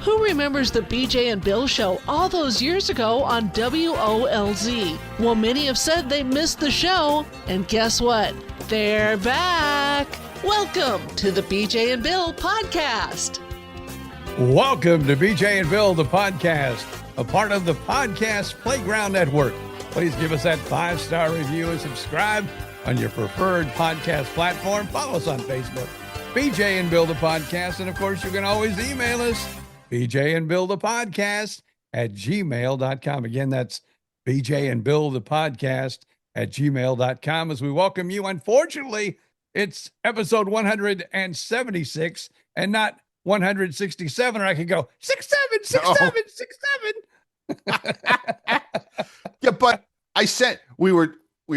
Who remembers the BJ and Bill show all those years ago on WOLZ? Well, many have said they missed the show, and guess what? They're back. Welcome to the BJ and Bill podcast. Welcome to BJ and Bill, the podcast, a part of the Podcast Playground Network. Please give us that 5-star review and subscribe on your preferred podcast platform. Follow us on Facebook, BJ and Bill, the podcast. And of course, you can always email us, BJ and Bill, the podcast at gmail.com. Again, that's BJ and Bill, the podcast at gmail.com as we welcome you. Unfortunately, it's episode 176 and not 167, or I could go 67. Yeah, but we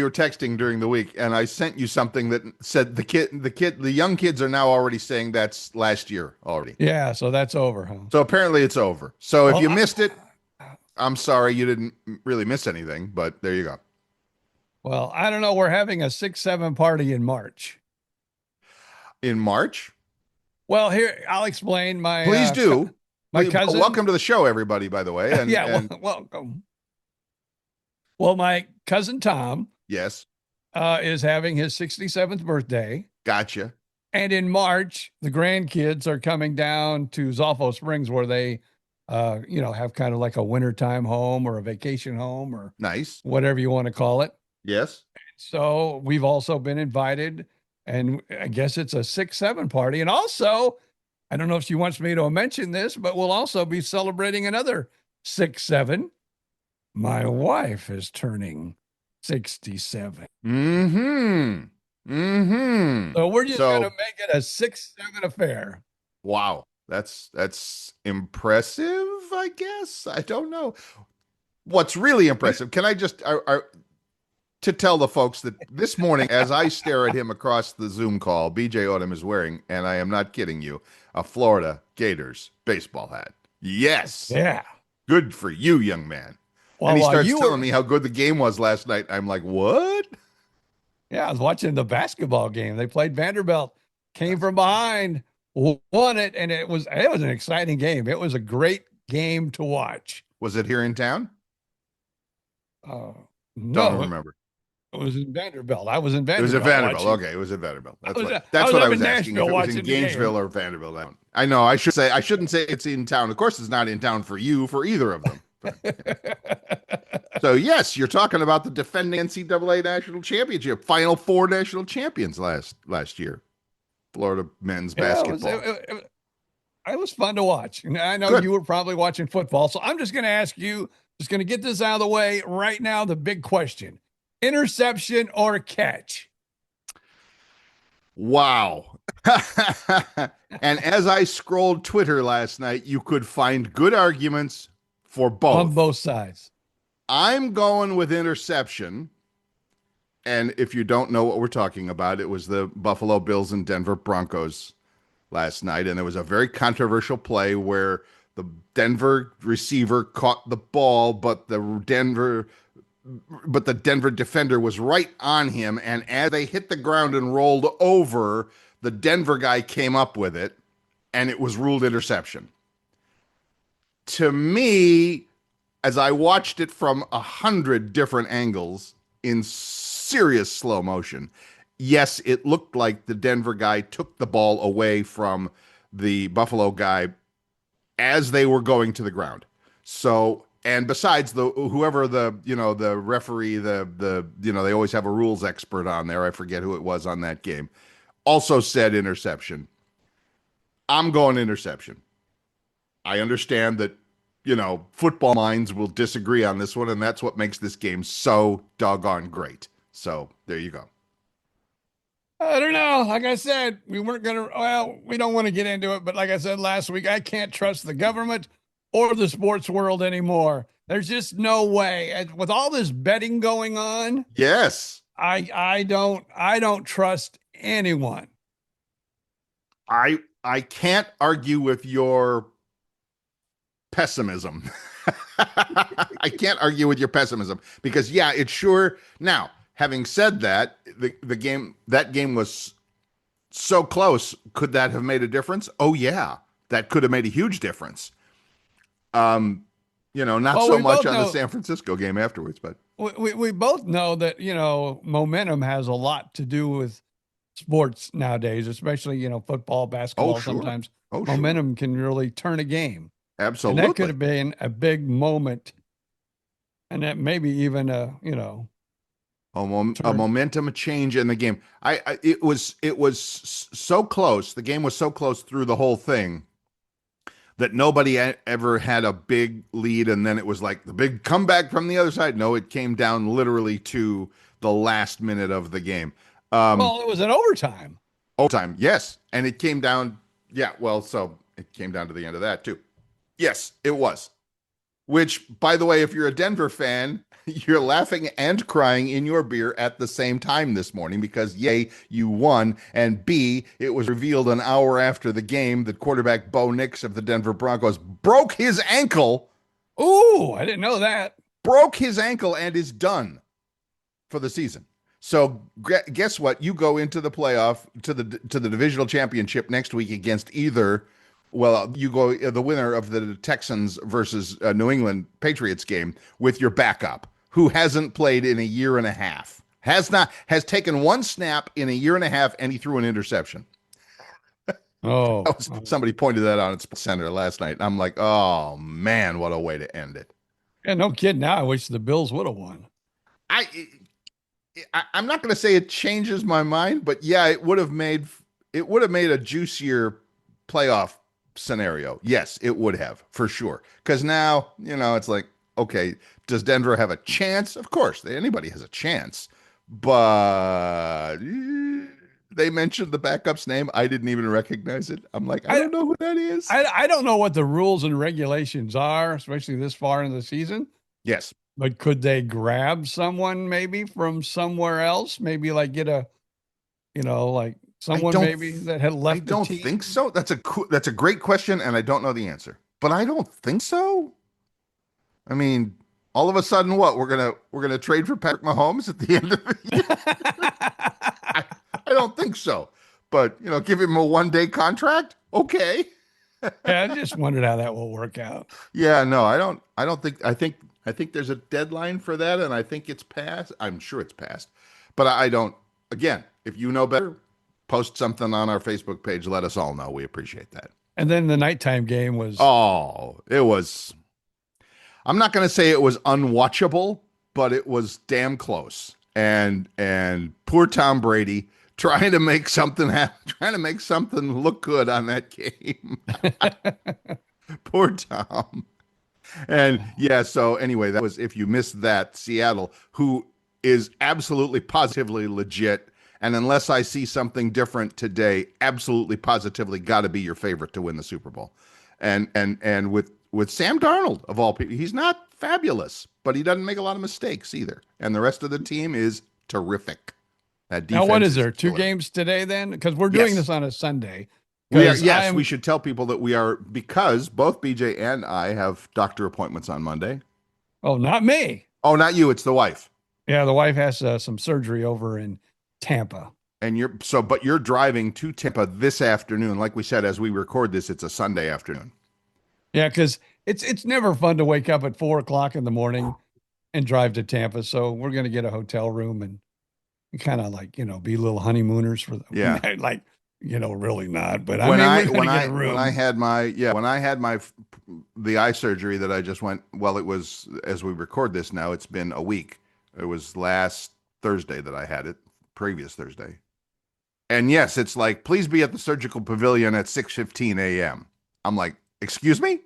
were texting during the week, and I sent you something that said the young kids are now already saying that's last year already. Yeah, so that's over, huh? So apparently it's over. So if you missed it, I'm sorry, you didn't really miss anything, but there you go. Well, I don't know. We're having a 6-7 party in March. In March? Well, here, I'll explain. Please do. My cousin. Welcome to the show, everybody, by the way. Welcome. Well, my cousin Tom. Yes. Is having his 67th birthday. Gotcha. And in March, the grandkids are coming down to Zolfo Springs where they, have kind of like a wintertime home or a vacation home or nice, whatever you want to call it. Yes. So we've also been invited, and I guess it's a 6-7 party. And also, I don't know if she wants me to mention this, but we'll also be celebrating another 6-7. My wife is turning 67. So we're just going to make it a 6-7 affair. Wow. That's impressive, I guess. I don't know. What's really impressive, can I just to tell the folks that this morning, as I stare at him across the Zoom call, BJ Odom is wearing, and I am not kidding you, a Florida Gators baseball hat. Yes. Yeah. Good for you, young man. Well, and he starts telling me how good the game was last night. I'm like, what? Yeah, I was watching the basketball game. They played Vanderbilt, came from behind, won it, and it was an exciting game. It was a great game to watch. Was it here in town? No. Don't remember. It was in Vanderbilt. I was in Vanderbilt. It was at Vanderbilt. Okay, it was at Vanderbilt. That's what I was asking. If it was in Gainesville or Vanderbilt. I know. I shouldn't say it's in town. Of course, it's not in town for you, for either of them. So yes, you're talking about the defending NCAA national championship, Final Four national champions last year, Florida men's basketball. It was fun to watch. And I know you were probably watching football, so I'm just going to ask you, just going to get this out of the way right now. The big question: interception or catch? Wow. And as I scrolled Twitter last night, you could find good arguments for both. On both sides. I'm going with interception. And if you don't know what we're talking about, it was the Buffalo Bills and Denver Broncos last night. And there was a very controversial play where the Denver receiver caught the ball, but the Denver defender was right on him. And as they hit the ground and rolled over, the Denver guy came up with it, and it was ruled interception. To me, as I watched it from 100 different angles in serious slow motion, yes, it looked like the Denver guy took the ball away from the Buffalo guy as they were going to the ground. So, and besides whoever the referee, they always have a rules expert on there. I forget who it was on that game. Also said interception. I'm going interception. I understand that, football minds will disagree on this one, and that's what makes this game so doggone great. So there you go. I don't know. Like I said, we don't want to get into it, but like I said last week, I can't trust the government or the sports world anymore. There's just no way. And with all this betting going on, yes, I don't trust anyone. I can't argue with your pessimism. I can't argue with your pessimism because it's sure. Now, having said that, that game was so close. Could that have made a difference? Oh yeah, that could have made a huge difference. Not Well, so we much both on the know San Francisco game afterwards, but we both know that, momentum has a lot to do with sports nowadays, especially, football, oh, basketball. sure. Sometimes Oh, sure. momentum can really turn a game. And that could Absolutely. have been a big moment. And that maybe even A turn. momentum change in the game. It was so close. The game was so close through the whole thing that nobody ever had a big lead, and then it was like the big comeback from the other side. No, it came down literally to the last minute of the game. Well, it was an overtime. Overtime, yes, and it came down. Yeah, well, so it came down to the end of that too. Yes, it was. Which, by the way, if you're a Denver fan, you're laughing and crying in your beer at the same time this morning because, yay, you won. And B, it was revealed an hour after the game that quarterback Bo Nix of the Denver Broncos Ooh, I didn't know that. broke his ankle and is done for the season. So guess what? You go into the playoff to the divisional championship next week against either. Well, you go the winner of the Texans versus New England Patriots game with your backup, who hasn't played in a year and a half, has taken one snap in a year and a half, and he threw an interception. Oh, Somebody pointed that out at Sports Center last night, and I'm like, oh man, what a way to end it. yeah, no kidding. Now I wish the Bills would have won. I I'm not going to say it changes my mind, but yeah, it would have made a juicier playoff scenario. Yes, it would have for sure. Because now it's like, okay, does Denver have a chance? Of course, anybody has a chance, but they mentioned the backup's name. I didn't even recognize it. I'm like, I I, don't know who that is. I don't know what the rules and regulations are, especially this far in the season. Yes, But could they grab someone maybe from somewhere else? Maybe like get like I someone don't. maybe that had I left the don't think team. so. That's a great question, and I don't know the answer. But I don't think so. I mean, all of a sudden, what we're gonna trade for Patrick Mahomes at the end of the year? I, I don't think so. But give him a 1 day contract. Okay. Yeah, I just wondered how that will work out. Yeah. No, I don't. I don't think. I think there's a deadline for that, and I think it's passed. I'm sure it's passed, but I don't. Again, if you know better, post something on our Facebook page. Let us all know. We appreciate that. And then the nighttime game was, Oh, it was. I'm not going to say it was unwatchable, but it was damn close. And poor Tom Brady trying to make something happen, trying to make something look good on that game. Poor Tom. And yeah, so anyway, that was if you missed that, Seattle, who is absolutely positively legit. And unless I see something different today, absolutely positively got to be your favorite to win the Super Bowl. And with Sam Darnold of all people, he's not fabulous, but he doesn't make a lot of mistakes either. And the rest of the team is terrific. That now what defense is there? Two killer. games today then? Because we're doing Yes. this on a Sunday. We are, Because yes, we should tell people that we are, because both BJ and I have doctor appointments on Monday. not me. Oh, not you, it's the wife. Yeah, the wife has some surgery over in Tampa. And but you're driving to Tampa this afternoon. Like we said, as we record this, it's a Sunday afternoon. Yeah, because it's never fun to wake up at 4 o'clock in the morning and drive to Tampa. So we're going to get a hotel room and kind of like, be little honeymooners for the Yeah. like, really not. But When I I mean, we're when going to I get a room. when I had my the eye surgery that I just went, well, it was, as we record this now, it's been a week. It was last Thursday that I had it, previous Thursday. And yes, it's like, please be at the surgical pavilion at 6:15 a.m. I'm like, excuse me?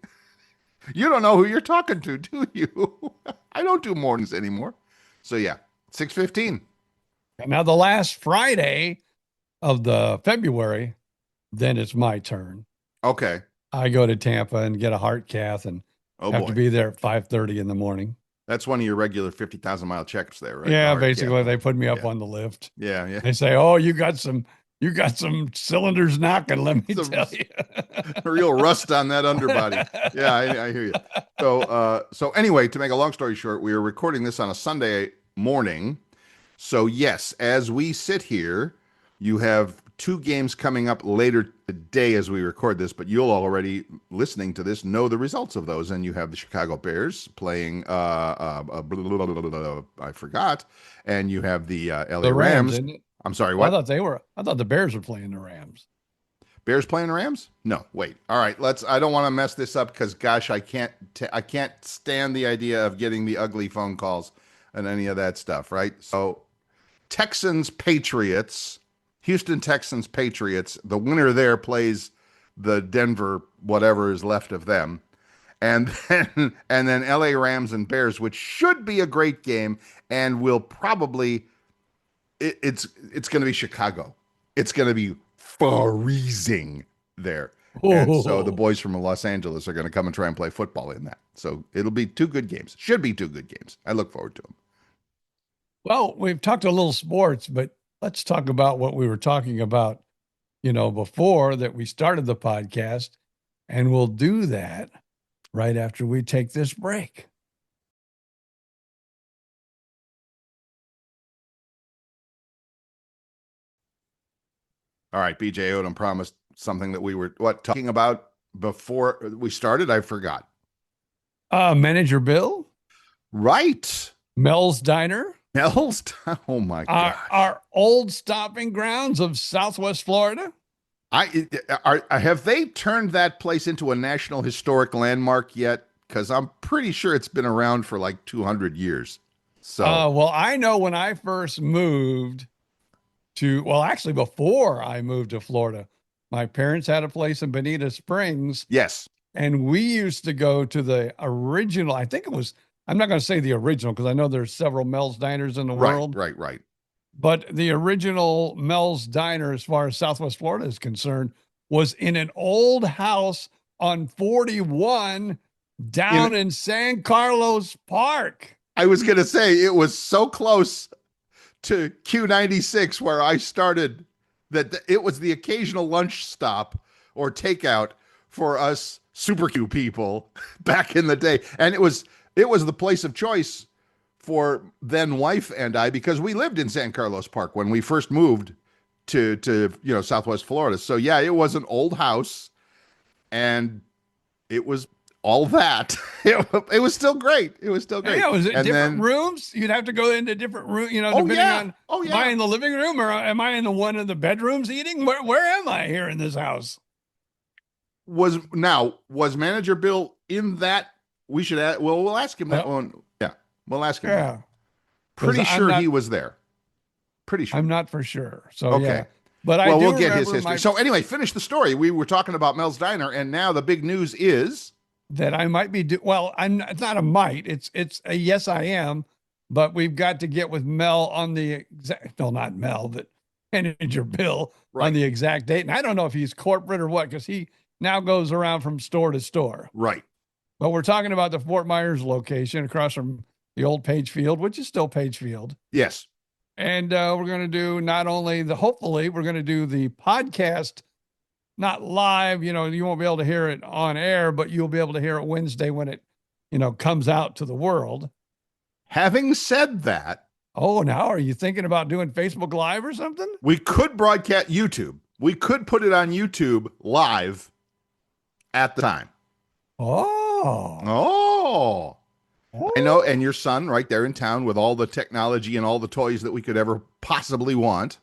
You don't know who you're talking to, do you? I don't do mornings anymore. So yeah, 6:15. Now, the last Friday of the February, then it's my turn. Okay. I go to Tampa and get a heart cath and Oh have boy. to be there at 5:30 in the morning. That's one of your regular 50,000-mile checks there, right? Yeah, Hard basically cap. they put me up Yeah. on the lift. Yeah, yeah. They say, "Oh, you got some cylinders knocking, let me Some tell you." real rust on that underbody. Yeah, I hear you. So anyway, to make a long story short, we are recording this on a Sunday morning. So yes, as we sit here, you have two games coming up later today as we record this, but you'll already, listening to this, know the results of those. And you have the Chicago Bears playing, I forgot, and you have the LA The Rams, Rams. isn't it? I'm sorry, Well, what? I thought the Bears were playing the Rams. Bears playing the Rams? No, wait. All right, I don't want to mess this up because, gosh, I can't stand the idea of getting the ugly phone calls and any of that stuff, right? So Texans, Patriots, Houston Texans, Patriots. The winner there plays the Denver, whatever is left of them. And then LA Rams and Bears, which should be a great game and will probably it's going to be Chicago. It's going to be freezing there. And so the boys from Los Angeles are going to come and try and play football in that. So it'll be two good games. Should be two good games. I look forward to them. Well, we've talked a little sports, but let's talk about what we were talking about, before that we started the podcast, and we'll do that right after we take this break. All right, BJ Odom promised something that we were talking about before we started. I forgot. Manager Bill? Right. Mel's Diner? Mel's? Oh my God. Our old stopping grounds of Southwest Florida? Have they turned that place into a National Historic Landmark yet? Because I'm pretty sure it's been around for like 200 years. So, well, I know when I first moved actually before I moved to Florida, my parents had a place in Bonita Springs. Yes. And we used to go to the original, I think it was, I'm not going to say the original because I know there's several Mel's Diners in the world. Right. But the original Mel's Diner, as far as Southwest Florida is concerned, was in an old house on 41 down in San Carlos Park. I was going to say it was so close to Q96 where I started that it was the occasional lunch stop or takeout for us Super Q people back in the day. And it was the place of choice for then wife and I, because we lived in San Carlos Park when we first moved to Southwest Florida. So yeah, it was an old house and it was all that. It was still great. It was still great. Yeah, was it different rooms? You'd have to go into different rooms, depending on, am I in the living room or am I in the one of the bedrooms eating? Where am I here in this house? Was Manager Bill in that? We should add, we'll ask him that one. Yeah, we'll ask him. Yeah. Pretty sure he was there. Pretty sure. I'm not for sure. So, okay. Yeah. But we'll get his history. So anyway, finish the story. We were talking about Mel's Diner, and now the big news is that I might be it's not a might. It's a yes, I am. But we've got to get with Mel on the not Mel, but Manager Bill on the exact date. And I don't know if he's corporate or what, because he now goes around from store to store. Right. But we're talking about the Fort Myers location across from the old Page Field, which is still Page Field. Yes. And we're going to do hopefully we're going to do the podcast, not live, you won't be able to hear it on air, but you'll be able to hear it Wednesday when it, comes out to the world. Having said that. Oh, now are you thinking about doing Facebook Live or something? We could broadcast YouTube. We could put it on YouTube live at the time. Oh. I know. And your son right there in town with all the technology and all the toys that we could ever possibly want.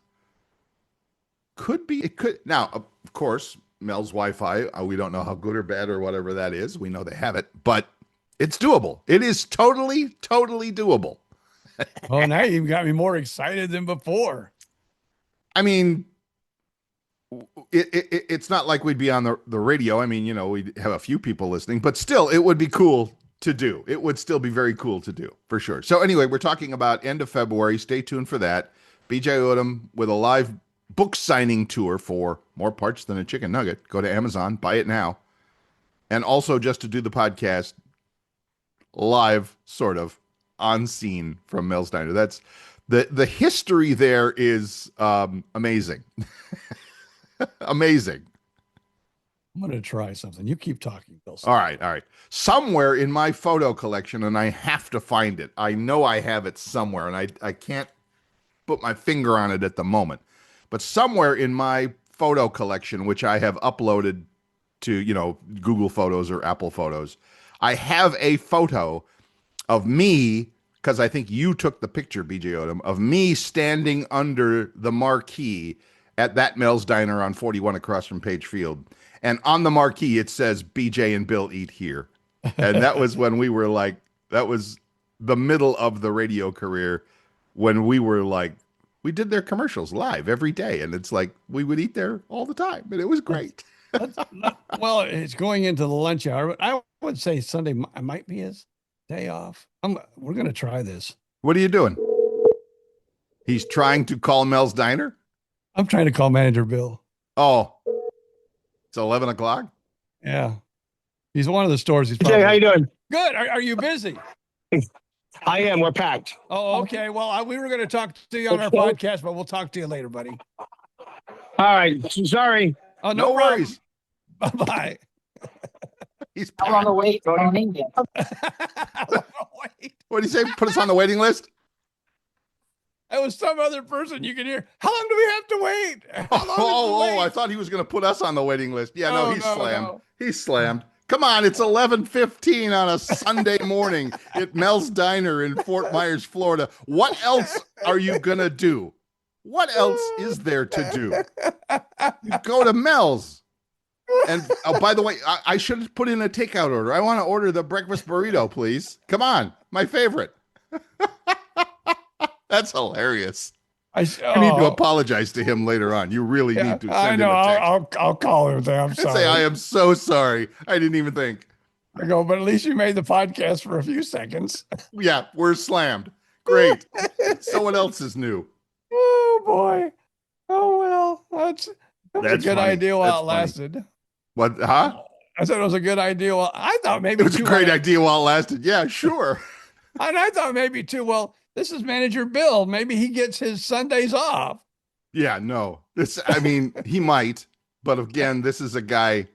It could. Now, of course, Mel's Wi-Fi, we don't know how good or bad or whatever that is. We know they have it, but it's doable. It is totally, totally doable. Oh, now you've got me more excited than before. I mean, it's not like we'd be on the radio. I mean, we'd have a few people listening, but still, it would be cool to do. It would still be very cool to do, for sure. So anyway, we're talking about end of February. Stay tuned for that. BJ Odom with a live book signing tour for More Parts Than a Chicken Nugget. Go to Amazon, buy it now. And also just to do the podcast live, sort of, on scene from Mel's Diner. That's the history there is amazing. Amazing. I'm going to try something. You keep talking, Bill. All right. Somewhere in my photo collection, and I have to find it. I know I have it somewhere, and I can't put my finger on it at the moment. but somewhere in my photo collection, which I have uploaded to, Google Photos or Apple Photos, I have a photo of me, because I think you took the picture, BJ Odom, of me standing under the marquee at that Mel's Diner on 41 across from Page Field. And on the marquee, it says, BJ and Bill eat here. And that was when we were like, that was the middle of the radio career, when we were like, we did their commercials live every day. And it's like, we would eat there all the time. And it was great. Well, it's going into the lunch hour, but I would say Sunday might be his day off. We're going to try this. What are you doing? He's trying to call Mel's Diner? I'm trying to call Manager Bill. Oh, it's 11 o'clock? Yeah. He's one of the stores. He's Jay, how you doing? Good. Are you busy? I am. We're packed. Oh, okay. Well, we were going to talk to you on our podcast, but we'll talk to you later, buddy. All right. Sorry. Oh, No worries. Bye-bye. He's I'm on the wait. What do you say? Put us on the waiting list? That was some other person you can hear. How long do we have to wait? I thought he was going to put us on the waiting list. Yeah, no, he's slammed. No. He's slammed. Come on, it's 11:15 on a Sunday morning at Mel's Diner in Fort Myers, Florida. What else are you going to do? What else is there to do? You go to Mel's. And by the way, I should have put in a takeout order. I want to order the breakfast burrito, please. Come on, my favorite. That's hilarious. I need to apologize to him later on. You really need to send him a text. I'll call him there. I'm sorry. Say, I am so sorry. I didn't even think. I go, but at least you made the podcast for a few seconds. Yeah, we're slammed. Great. Someone else is new. Oh, boy. Oh, well. That's a good funny. idea while That's it lasted. Funny. What? Huh? I said it was a good idea. Well, I thought maybe it was a great idea while it lasted. Yeah, sure. And I thought maybe too, well, this is Manager Bill. Maybe he gets his Sundays off. Yeah, no. He might, but again, this is a guy.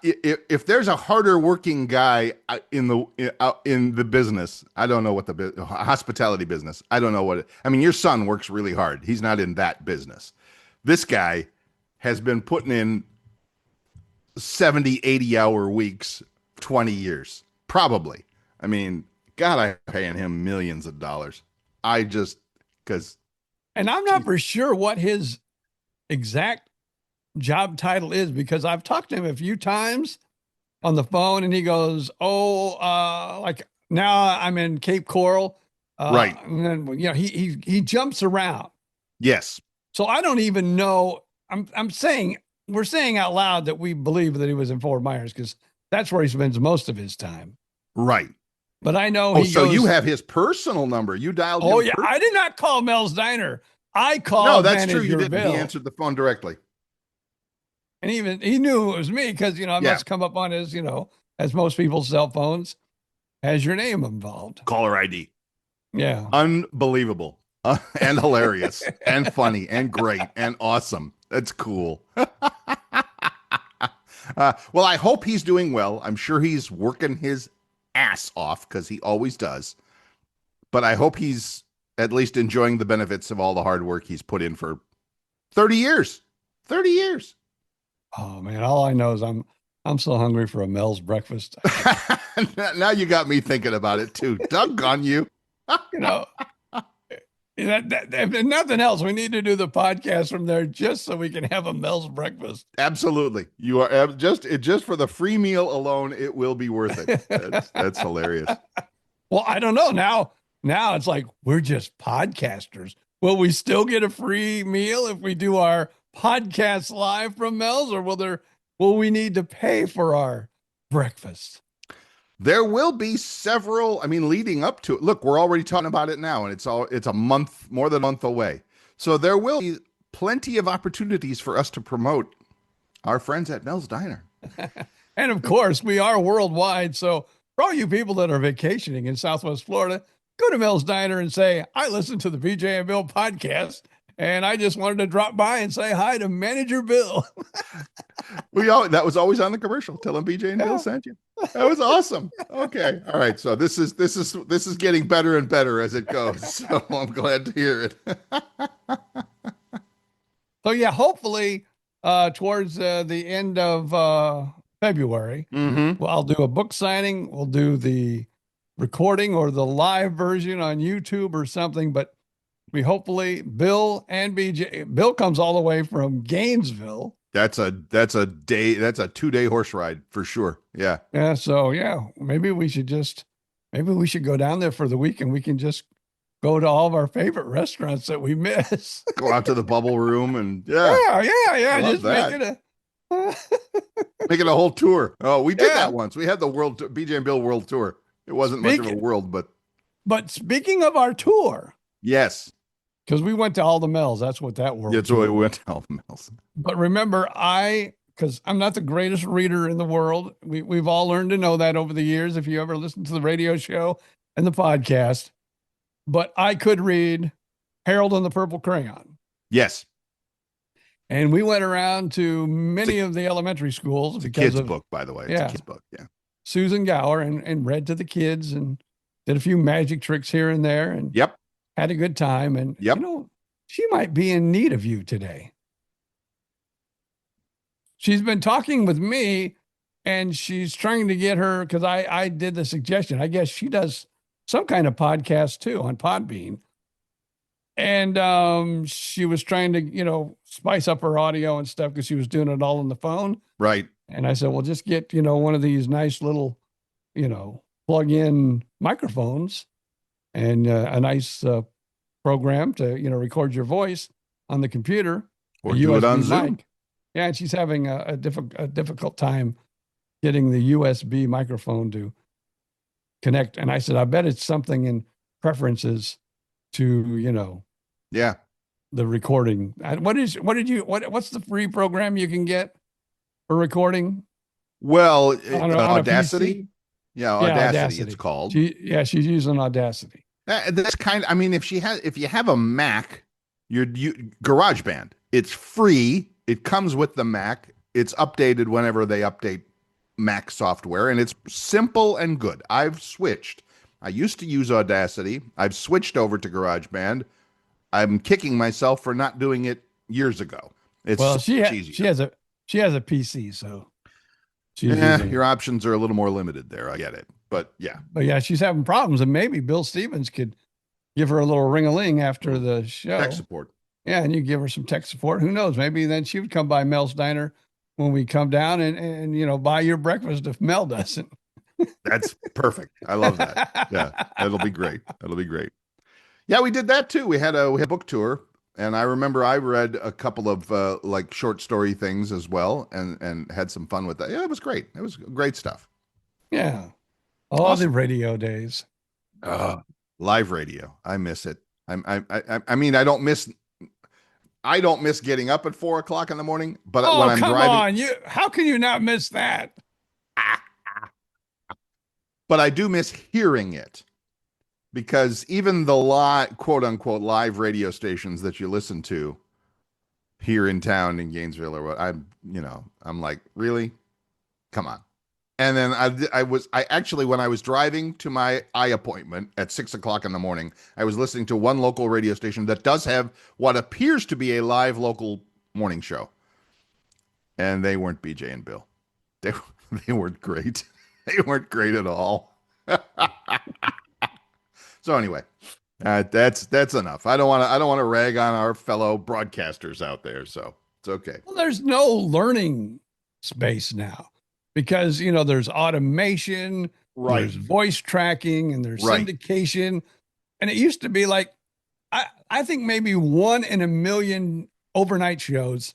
If there's a harder working guy in the business, I don't know what the hospitality business. I don't know what. Your son works really hard. He's not in that business. This guy has been putting in 70, 80-hour weeks, 20 years, probably. God, I'm paying him millions of dollars. And I'm not for sure what his exact job title is, because I've talked to him a few times on the phone and he goes, like now I'm in Cape Coral. Right. And then, he jumps around. Yes. So I don't even know. We're saying out loud that we believe that he was in Fort Myers because that's where he spends most of his time. Right. But I know you have his personal number. You dialed him. Oh, yeah. I did not call Mel's Diner. I called No, that's Manager true. You didn't. Bill. He answered the phone directly. And he knew it was me because, it must come up on his, as most people's cell phones, has your name involved. Caller ID. Yeah. Unbelievable. And hilarious and funny and great and awesome. That's cool. Well, I hope he's doing well. I'm sure he's working his ass off because he always does. But I hope he's at least enjoying the benefits of all the hard work he's put in for 30 years. 30 years. Oh, man. All I know is I'm so hungry for a Mel's breakfast. Now you got me thinking about it, too. Doggone you. If nothing else, we need to do the podcast from there just so we can have a Mel's breakfast. Absolutely. You are just for the free meal alone. It will be worth it. That's hilarious. Well, I don't know. Now it's like, we're just podcasters. Will we still get a free meal if we do our podcast live from Mel's, or will we need to pay for our breakfast? There will be several, leading up to it. Look, we're already talking about it now, and it's a month, more than a month away. So there will be plenty of opportunities for us to promote our friends at Mel's Diner. And of course, we are worldwide. So for all you people that are vacationing in Southwest Florida, go to Mel's Diner and say, I listened to the BJ and Bill podcast, and I just wanted to drop by and say hi to Manager Bill. That was always on the commercial. Tell him BJ and Bill sent you. That was awesome. Okay. All right. So this is getting better and better as it goes. So I'm glad to hear it. So yeah, hopefully towards the end of February, Mm-hmm. well, I'll do a book signing. We'll do the recording or the live version on YouTube or something. But we hopefully Bill and BJ. Bill comes all the way from Gainesville. That's a 2-day horse ride for sure. Yeah. Yeah, so yeah, maybe we should go down there for the week and we can just go to all of our favorite restaurants that we miss. Go out to the bubble room and yeah, Yeah. I love Just that. make it Make it a whole tour. Oh, we did Yeah. that once. We had the BJ and Bill World Tour. It wasn't much of a world, but But speaking of our tour, yes. because we went to all the Mells, that's what that world. That's why we went to all the Mills. But remember, because I'm not the greatest reader in the world. We've all learned to know that over the years. If you ever listen to the radio show and the podcast, but I could read Harold and the Purple Crayon. Yes. And we went around to many of the elementary schools It's a because kid's of book, by the way. It's Yeah. a kid's book. Yeah. Susan Gower and read to the kids and did a few magic tricks here and there and Yep. had a good time. And, Yep. she might be in need of you today. She's been talking with me and she's trying to get her, because I did the suggestion. I guess she does some kind of podcast too on Podbean. And she was trying to, spice up her audio and stuff because she was doing it all on the phone. Right. And I said, well, just get, one of these nice little, plug-in microphones and a nice program to, record your voice on the computer. Or a do it USB on Zoom. mic. Yeah, and she's having a difficult time getting the USB microphone to connect. And I said, I bet it's something in preferences to, Yeah. the recording. What's the free program you can get for recording? Well, On a Audacity. PC? Yeah, Yeah, Audacity. It's called. She's using Audacity. That's kind of, I mean, if you have a Mac, you GarageBand. It's free. It comes with the Mac. It's updated whenever they update Mac software, and it's simple and good. I've switched. I used to use Audacity. I've switched over to GarageBand. I'm kicking myself for not doing it years ago. It's She easier. has a PC, so she's using it. Your options are a little more limited there. I get it, but yeah. But yeah, she's having problems, and maybe Bill Stevens could give her a little ring-a-ling after the show. Tech support. Yeah, and you give her some tech support. Who knows? Maybe then she would come by Mel's Diner when we come down and buy your breakfast if Mel doesn't. That's perfect. I love that. Yeah, that'll be great. That'll be great. Yeah, we did that too. We had a book tour, and I remember I read a couple of like short story things as well, and had some fun with that. Yeah, it was great. It was great stuff. Yeah, all Awesome. the radio days. Live radio, I miss it. I mean, I don't miss getting up at 4 o'clock in the morning, but when I'm come driving, on, how can you not miss that? but I do miss hearing it, because even the quote unquote live radio stations that you listen to here in town in Gainesville or what, I'm like, really? Come on. And then I actually, when I was driving to my eye appointment at 6 o'clock in the morning, I was listening to one local radio station that does have what appears to be a live local morning show. And they weren't BJ and Bill. They weren't great. They weren't great at all. So anyway, that's enough. I don't want to rag on our fellow broadcasters out there. So it's okay. Well, there's no learning space now because, there's automation, Right. there's voice tracking, and there's Right. syndication. And it used to be like, I think maybe 1 in a million overnight shows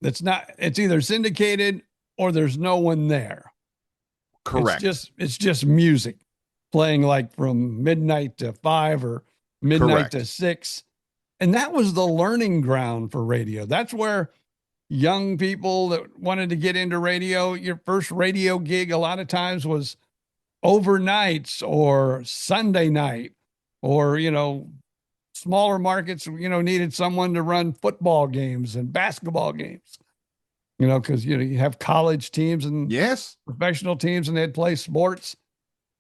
it's either syndicated or there's no one there. Correct. It's just music playing like from midnight to 5 or midnight Correct. to 6. And that was the learning ground for radio. That's where young people that wanted to get into radio, your first radio gig a lot of times was overnights or Sunday night, or, smaller markets, needed someone to run football games and basketball games, because, you have college teams and Yes. professional teams and they'd play sports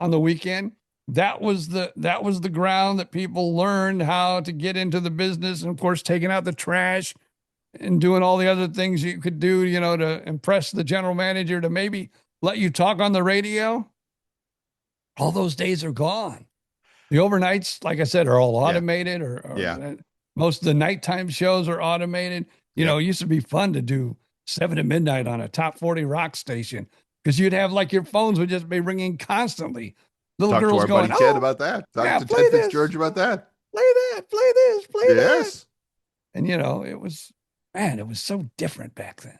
on the weekend. That was the ground that people learned how to get into the business. And of course, taking out the trash and doing all the other things you could do, to impress the general manager to maybe let you talk on the radio. All those days are gone. The overnights, like I said, are all automated, or most of the nighttime shows are automated. It used to be fun to do 7 to midnight on a top 40 rock station, because you'd have like your phones would just be ringing constantly. Little Talk girls to our going, buddy Ted about that. Talk to Ted Fitzgeorge about that. Play that, play this, play that. Yes. And it was so different back then.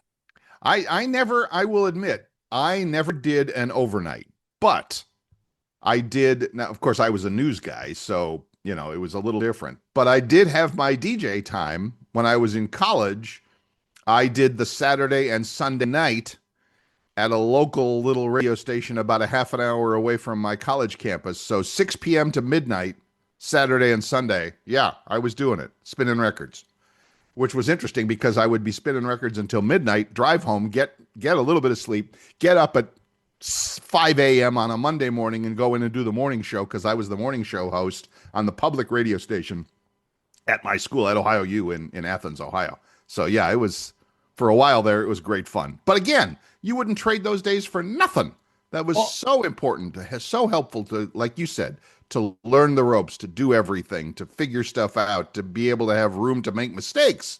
I will admit, I never did an overnight, but I did. Now, of course, I was a news guy, so, it was a little different, but I did have my DJ time when I was in college. I did the Saturday and Sunday night at a local little radio station about a half an hour away from my college campus. So 6 p.m. to midnight, Saturday and Sunday. Yeah, I was doing it, spinning records, which was interesting because I would be spinning records until midnight, drive home, get a little bit of sleep, get up at 5 a.m. on a Monday morning and go in and do the morning show, because I was the morning show host on the public radio station at my school at Ohio U in Athens, Ohio. So yeah, it was, for a while there, it was great fun. But again, you wouldn't trade those days for nothing. That was so important, so helpful to, like you said, to learn the ropes, to do everything, to figure stuff out, to be able to have room to make mistakes,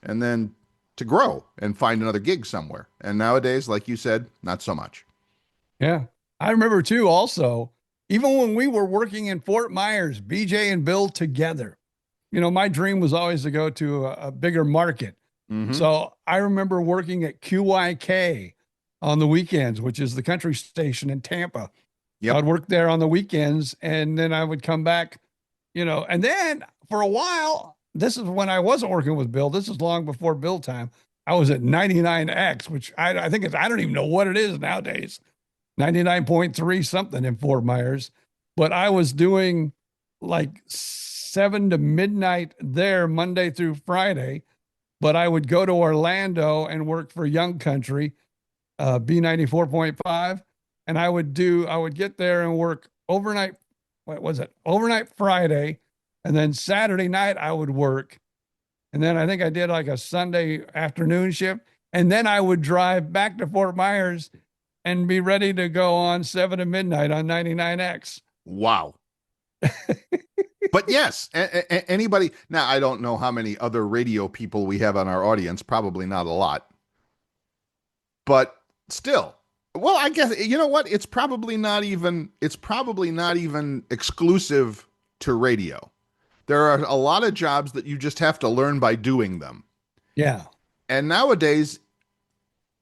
and then to grow and find another gig somewhere. And nowadays, like you said, not so much. Yeah. I remember too, also, even when we were working in Fort Myers, BJ and Bill together, my dream was always to go to a bigger market. Mm-hmm. So I remember working at QYK on the weekends, which is the country station in Tampa. Yep. I'd work there on the weekends, and then I would come back, and then for a while, this is when I wasn't working with Bill. This is long before Bill time. I was at 99X, which I think I don't even know what it is nowadays. 99.3 something in Fort Myers. But I was doing like 7 to midnight there Monday through Friday. But I would go to Orlando and work for Young Country, B94.5. And I would get there and work overnight. What was it? Overnight Friday. And then Saturday night I would work. And then I think I did like a Sunday afternoon shift. And then I would drive back to Fort Myers and be ready to go on 7 to midnight on 99X. Wow. But yes, anybody, now I don't know how many other radio people we have on our audience, probably not a lot, but still, well, I guess, you know what? It's probably not even exclusive to radio. There are a lot of jobs that you just have to learn by doing them. Yeah. And nowadays,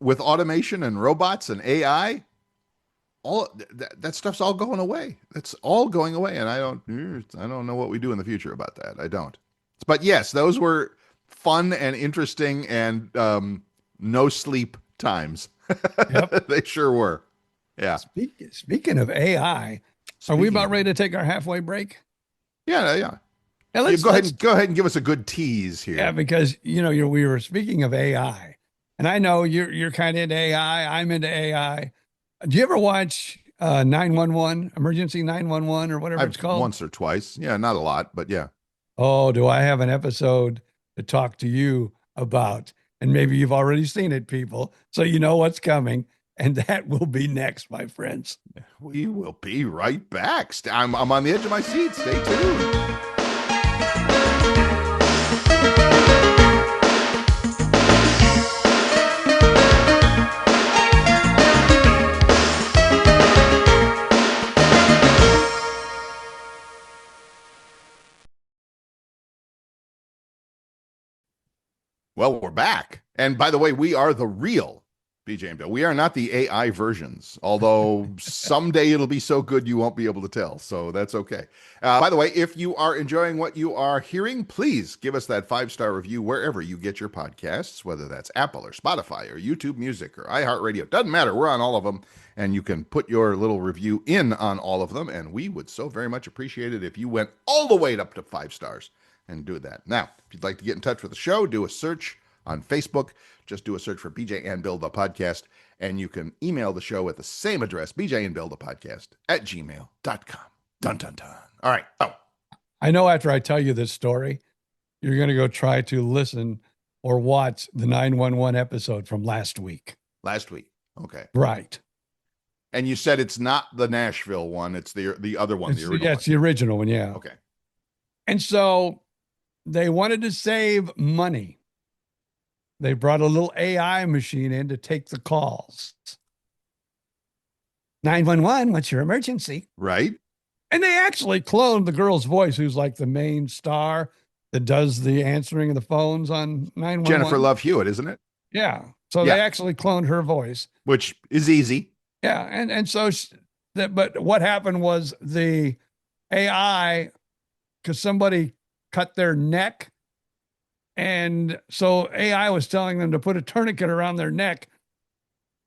with automation and robots and AI, all that stuff's all going away. It's all going away, and I don't know what we do in the future about that. I don't. But yes, those were fun and interesting and no sleep times. Yep. They sure were. Yeah. Speaking of AI, are we about ready to take our halfway break? Yeah. Yeah, go ahead and give us a good tease here. Yeah, because we were speaking of AI, and I know you're kind of into AI. I'm into AI. Do you ever watch 911, Emergency 911, or whatever it's called? Once or twice. Yeah, not a lot, but yeah. Oh, do I have an episode to talk to you about? And maybe you've already seen it, people, so you know what's coming. And that will be next, my friends. We will be right back. I'm on the edge of my seat. Stay tuned. Well, we're back. And by the way, we are the real BJ and Bill. We are not the AI versions, although someday it'll be so good you won't be able to tell. So that's okay. By the way, if you are enjoying what you are hearing, please give us that 5-star review wherever you get your podcasts, whether that's Apple or Spotify or YouTube Music or iHeartRadio. Doesn't matter. We're on all of them. And you can put your little review in on all of them. And we would so very much appreciate it if you went all the way up to 5 stars. And do that. Now, if you'd like to get in touch with the show, do a search on Facebook. Just do a search for BJ and Bill the Podcast, and you can email the show at the same address, BJ and Bill the Podcast @gmail.com. Dun, dun, dun. All right. Oh, I know after I tell you this story, you're going to go try to listen or watch the 911 episode from last week. Last week. Okay. Right. And you said it's not the Nashville one. It's the other one. The original it's the original one. Yeah. Okay. And so they wanted to save money. They brought a little AI machine in to take the calls. 911, what's your emergency? Right. And they actually cloned the girl's voice, who's like the main star that does the answering of the phones on 911. Jennifer Love Hewitt, isn't it? Yeah. So Yeah. they actually cloned her voice. Which is easy. Yeah. And so, but what happened was the AI, because somebody cut their neck. And so AI was telling them to put a tourniquet around their neck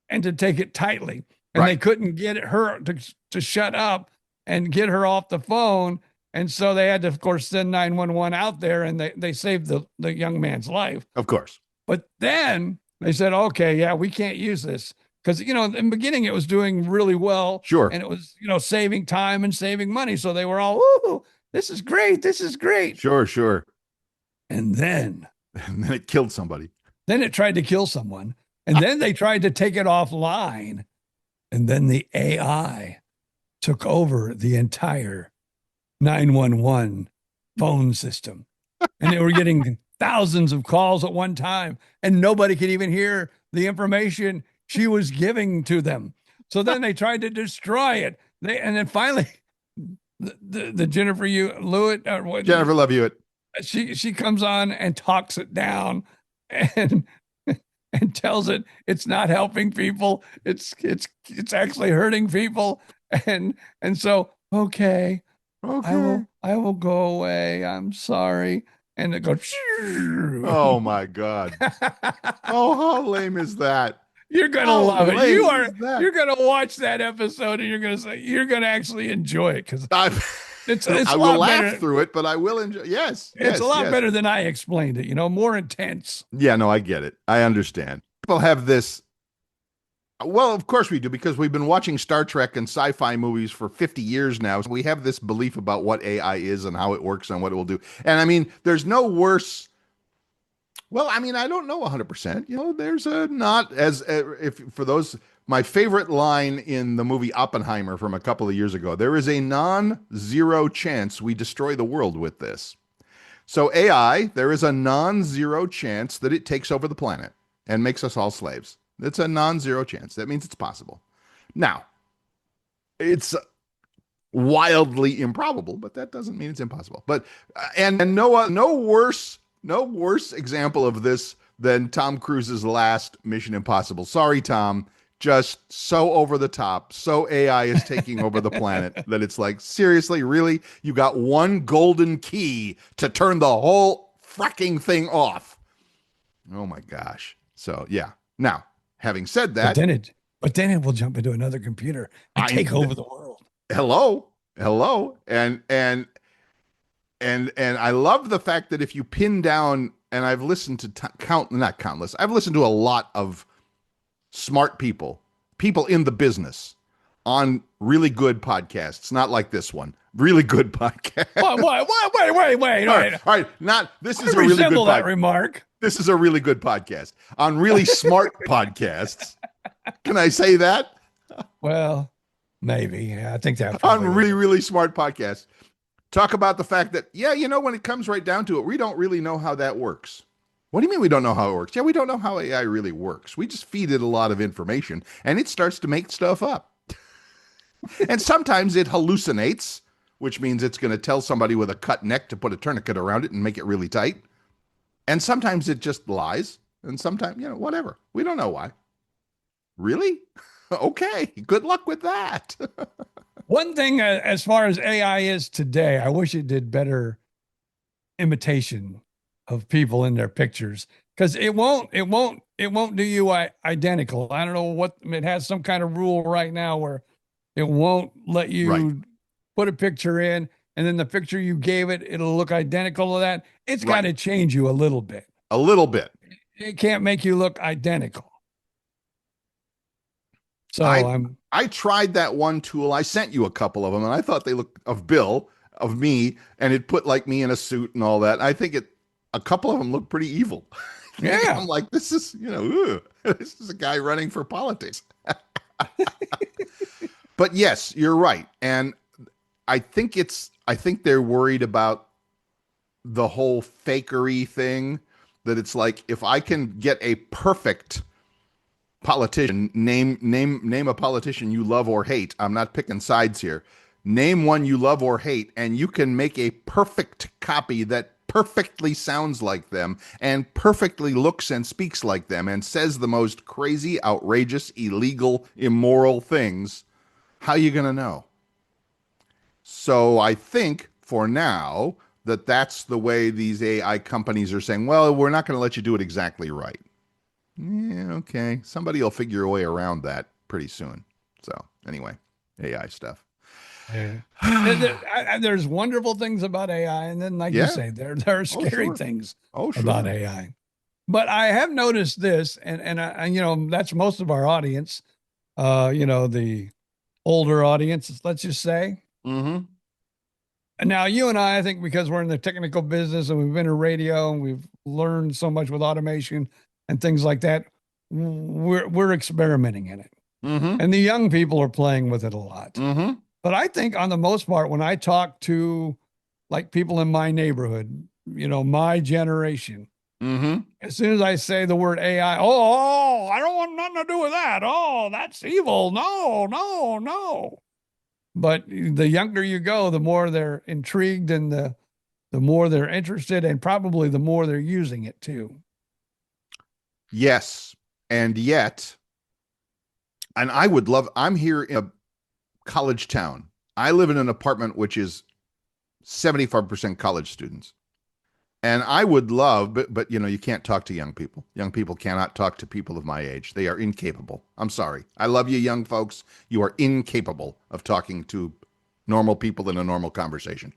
and to take it tightly. And Right. they couldn't get her to shut up and get her off the phone. And so they had to, of course, send 911 out there, and they saved the young man's life. Of course. But then they said, okay, yeah, we can't use this. Because, in the beginning, it was doing really well. Sure. And it was, saving time and saving money. So they were all, ooh, this is great. This is great. Sure. And then it killed somebody. Then it tried to kill someone. And then they tried to take it offline. And then the AI took over the entire 911 phone system. And they were getting thousands of calls at one time. And nobody could even hear the information she was giving to them. So then they tried to destroy it. And then finally, the Jennifer Love Hewitt. She comes on and talks it down and tells it it's not helping people. It's actually hurting people. And so, okay, I will go away. I'm sorry. And it goes. Oh my God. Oh, how lame is that? You're going to love it. You're going to watch that episode and you're going to actually enjoy it. Cause it's I will laugh through it, but I will enjoy. Yes. It's a lot better than I explained it, more intense. Yeah, no, I get it. I understand. People have this. Well, of course we do, because we've been watching Star Trek and sci-fi movies for 50 years now. So we have this belief about what AI is and how it works and what it will do. And I mean, there's no worse. Well, I mean, I don't know 100%. There's a not as if for those. My favorite line in the movie Oppenheimer from a couple of years ago, there is a non-zero chance we destroy the world with this. So AI, there is a non-zero chance that it takes over the planet and makes us all slaves. It's a non-zero chance. That means it's possible. Now, it's wildly improbable, but that doesn't mean it's impossible. But and no worse example of this than Tom Cruise's last Mission Impossible. Sorry, Tom. Just so over the top. So AI is taking over the planet that it's like, seriously, really? You got one golden key to turn the whole fracking thing off. Oh my gosh. So yeah. Now, having said that, but then it will jump into another computer and take over the world. Hello. And I love the fact that if you pin down, and I've listened to I've listened to a lot of smart people in the business on really good podcasts, not like this one. Really good podcast. Wait. All right. This is a really good that remark. This is a really good podcast on really smart podcasts. Can I say that? Well, maybe. Yeah, I think that on really, really smart podcasts. Talk about the fact that, when it comes right down to it, we don't really know how that works. What do you mean we don't know how it works? Yeah, we don't know how AI really works. We just feed it a lot of information and it starts to make stuff up. And sometimes it hallucinates, which means it's going to tell somebody with a cut neck to put a tourniquet around it and make it really tight. And sometimes it just lies. And sometimes, whatever. We don't know why. Really? Okay. Good luck with that. One thing as far as AI is today, I wish it did better imitation of people in their pictures, because it won't do you identical. I don't know what it has, some kind of rule right now where it won't let you put a picture in and then the picture you gave it'll look identical to that. It's got to change you a little bit. A little bit. It can't make you look identical. So I tried that one tool. I sent you a couple of them and I thought they looked of me, and it put like me in a suit and all that. I think a couple of them look pretty evil. Yeah. I'm like, this is, ooh, this is a guy running for politics. But yes, you're right. And I think they're worried about the whole fakery thing, that it's like, if I can get a perfect politician, name a politician you love or hate. I'm not picking sides here. Name one you love or hate, and you can make a perfect copy that perfectly sounds like them and perfectly looks and speaks like them and says the most crazy, outrageous, illegal, immoral things. How are you going to know? So I think for now that's the way these AI companies are saying, well, we're not going to let you do it exactly right. Yeah, okay. Somebody will figure a way around that pretty soon. So anyway, AI stuff. Yeah. There's wonderful things about AI, and then, like you Yeah. say, there are Oh, scary sure. things Oh, sure. about AI. But I have noticed this, and that's most of our audience. The older audience, let's just say. Mm-hmm. And now you and I think because we're in the technical business and we've been in radio and we've learned so much with automation and things like that, we're experimenting in it. Mm-hmm. And the young people are playing with it a lot. Mm-hmm. But I think on the most part, when I talk to like people in my neighborhood, my generation, Mm-hmm. as soon as I say the word AI, oh, I don't want nothing to do with that. Oh, that's evil. No, no, no. But the younger you go, the more they're intrigued and the more they're interested, and probably the more they're using it too. Yes. And yet, and I'm here in a college town. I live in an apartment which is 75% college students. And I would love, but you can't talk to young people. Young people cannot talk to people of my age. They are incapable. I'm sorry. I love you, young folks. You are incapable of talking to normal people in a normal conversation.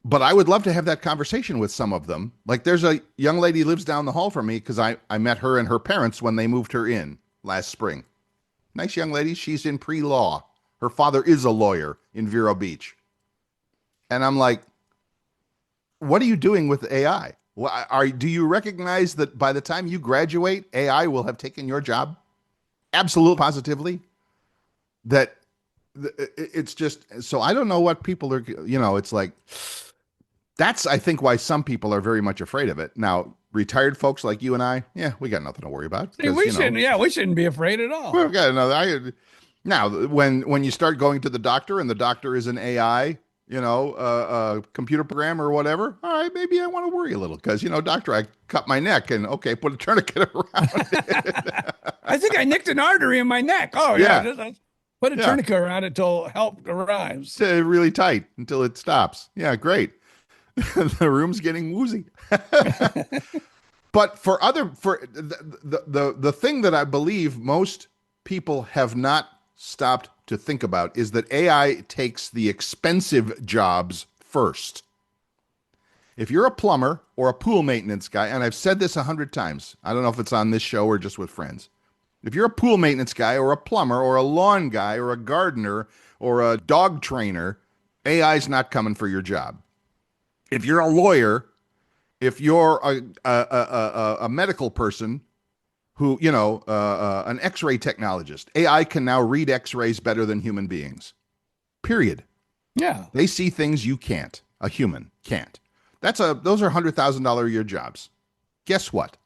But I would love to have that conversation with some of them. Like, there's a young lady who lives down the hall from me, because I met her and her parents when they moved her in last spring. Nice young lady. She's in pre-law. Her father is a lawyer in Vero Beach. And I'm like, what are you doing with AI? Do you recognize that by the time you graduate, AI will have taken your job? Absolutely, positively. That it's just, so I don't know what people are, it's like, that's, I think, why some people are very much afraid of it. Now, retired folks like you and I, yeah, we got nothing to worry about. See, we shouldn't be afraid at all. We've got another. Now, when you start going to the doctor and the doctor is an AI, a computer program or whatever, all right, maybe I want to worry a little, because, doctor, I cut my neck, and okay, put a tourniquet around it. I think I nicked an artery in my neck. Oh, Yeah. Just put a tourniquet around it till help arrives. Really tight until it stops. Yeah, great. The room's getting woozy. But for the thing that I believe most people have not stopped to think about is that AI takes the expensive jobs first. If you're a plumber or a pool maintenance guy, and I've said this 100 times, I don't know if it's on this show or just with friends. If you're a pool maintenance guy or a plumber or a lawn guy or a gardener or a dog trainer, AI's not coming for your job. If you're a lawyer, if you're a medical person who, an x-ray technologist, AI can now read x-rays better than human beings. Period. Yeah. They see things you can't. A human can't. Those are $100,000 a year jobs. Guess what?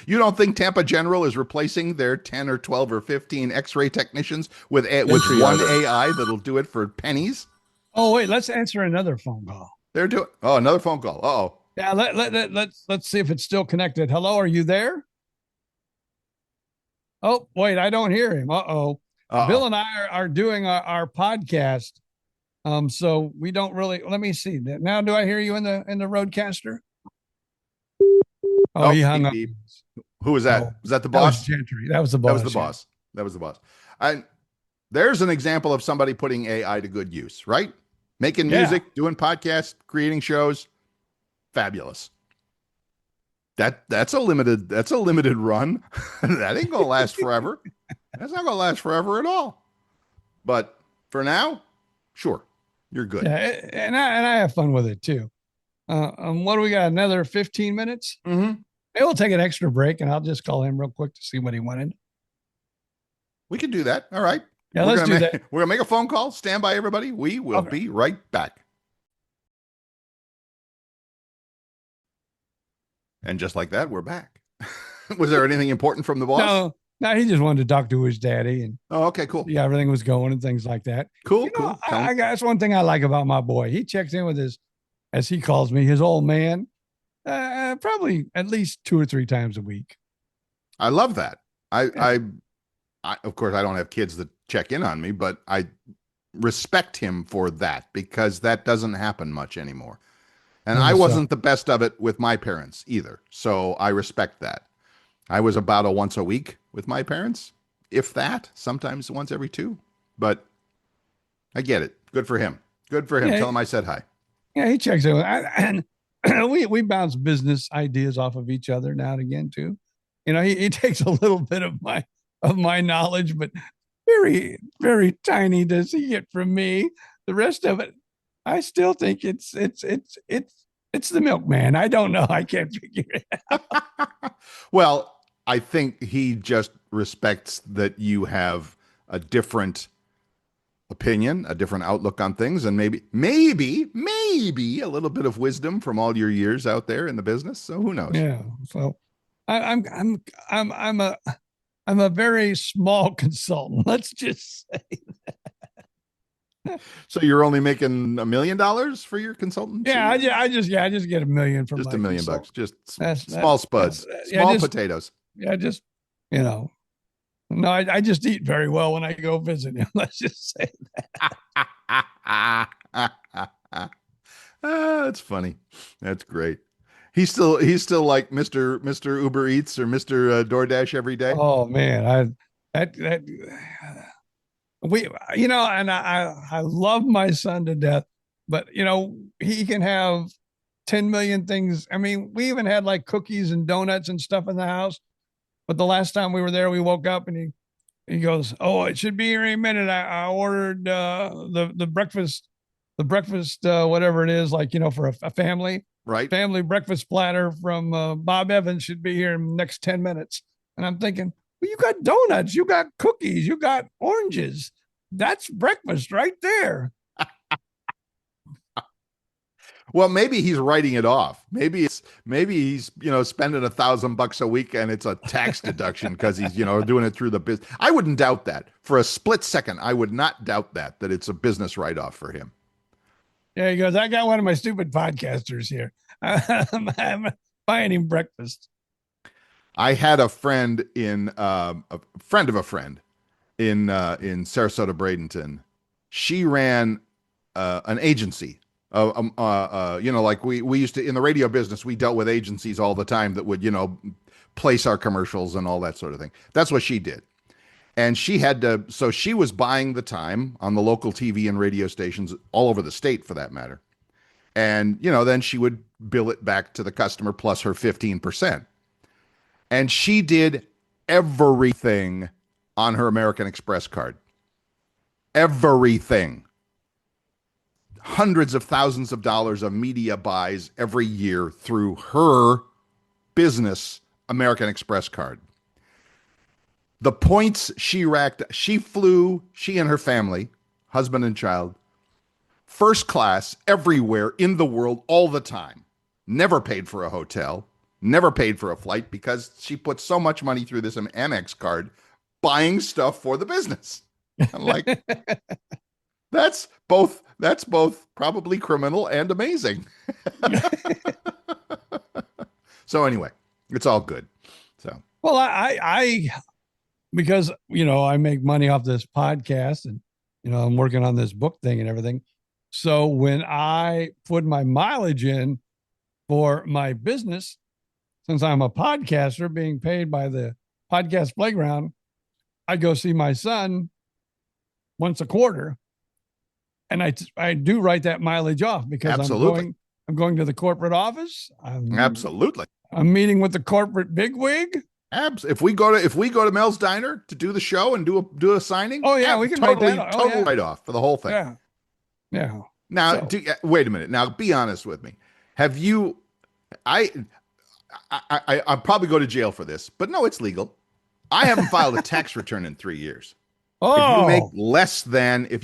You don't think Tampa General is replacing their 10 or 12 or 15 x-ray technicians with one AI that'll do it for pennies? Oh, wait, let's answer another phone call. Another phone call. Uh-oh. Yeah, let's see if it's still connected. Hello, are you there? Oh, wait, I don't hear him. Uh-oh. Bill and I are doing our podcast. So we don't really, let me see. Now, do I hear you in the Roadcaster? Oh, he hung up. Who was that? Was that the boss? That was Gentry. That was the boss. That was the boss. And there's an example of somebody putting AI to good use, right? Making music, doing podcasts, creating shows. Fabulous. That's a limited run. That ain't gonna last forever. That's not gonna last forever at all. But for now, sure, you're good. Yeah, and I have fun with it too. What do we got? Another 15 minutes? Mm-hmm. Maybe we'll take an extra break and I'll just call him real quick to see what he wanted. We can do that. All right. Yeah, let's do that. We're going to make a phone call. Stand by, everybody. We will be right back. And just like that, we're back. Was there anything important from the boss? No, he just wanted to talk to his daddy and okay, cool. Yeah, everything was going and things like that. Cool. That's one thing I like about my boy. He checks in with his, as he calls me, his old man, probably at least 2 or 3 times a week. I love that. I of course I don't have kids that check in on me, but I respect him for that because that doesn't happen much anymore. And I wasn't the best of it with my parents either. So I respect that. I was about a once a week with my parents, if that, sometimes once every 2. But I get it. Good for him. Good for him. Tell him I said hi. Yeah, he checks in. And we bounce business ideas off of each other now and again too. He takes a little bit of my knowledge, but very, very tiny does he get from me. The rest of it, I still think it's the milkman. I don't know. I can't figure it out. Well, I think he just respects that you have a different opinion, a different outlook on things, and maybe a little bit of wisdom from all your years out there in the business. So who knows? Yeah. So I'm a very small consultant. Let's just say that. So you're only making $1 million for your consultant? Yeah, I just get $1 million from just $1 million bucks, just small spuds, small potatoes. Yeah, just no, I just eat very well when I go visit him. Let's just say that. That's funny. That's great. He's still like Mr. Uber Eats or Mr. DoorDash every day. Oh man, and I love my son to death, but he can have 10 million things. I mean, we even had like cookies and donuts and stuff in the house. But the last time we were there, we woke up and he goes, "Oh, it should be here in a minute. I ordered the breakfast, whatever it is, like for a family, right? Family breakfast platter from Bob Evans should be here in the next 10 minutes." And I'm thinking, well, you got donuts, you got cookies, you got oranges. That's breakfast right there. Well, maybe he's writing it off. Maybe he's spending $1,000 a week and it's a tax deduction because he's doing it through the business. I wouldn't doubt that for a split second. I would not doubt that it's a business write-off for him. Yeah, he goes, "I got one of my stupid podcasters here. I'm buying him breakfast." I had a friend a friend of a friend in Sarasota, Bradenton. She ran an agency. Like we used to in the radio business, we dealt with agencies all the time that would, place our commercials and all that sort of thing. That's what she did. And so she was buying the time on the local TV and radio stations all over the state for that matter. And, then she would bill it back to the customer plus her 15%. And she did everything on her American Express card. Everything. Hundreds of thousands of dollars of media buys every year through her business American Express card. The points she racked, she and her family, husband and child, first class everywhere in the world all the time. Never paid for a hotel, never paid for a flight because she put so much money through this Amex card buying stuff for the business. I'm like, that's both probably criminal and amazing. So anyway, it's all good. So, well, I because, I make money off this podcast and, I'm working on this book thing and everything. So when I put my mileage in for my business, since I'm a podcaster being paid by the podcast playground, I go see my son once a quarter. And I do write that mileage off because absolutely. I'm going to the corporate office. Absolutely. I'm meeting with the corporate bigwig. If we go to Mel's Diner to do the show and do a signing, oh yeah, we can totally write off for the whole thing. Yeah. Now, wait a minute. Now, be honest with me. Have you? I'll probably go to jail for this, but no, it's legal. I haven't filed a tax return in 3 years. Oh, If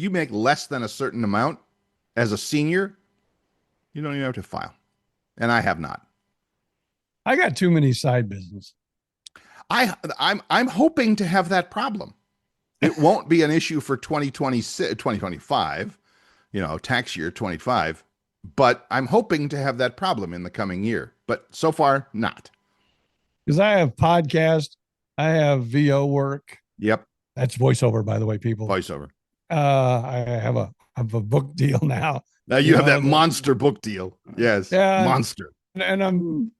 you make less than a certain amount as a senior, you don't even have to file. And I have not. I got too many side business. I'm hoping to have that problem. It won't be an issue for 2026, 2025, tax year 25, but I'm hoping to have that problem in the coming year. But so far, not. Because I have podcast, I have VO work. Yep. That's voiceover, by the way, people. Voiceover. I have a book deal now. Now you have that monster book deal. Yes. Yeah. Monster. And I'm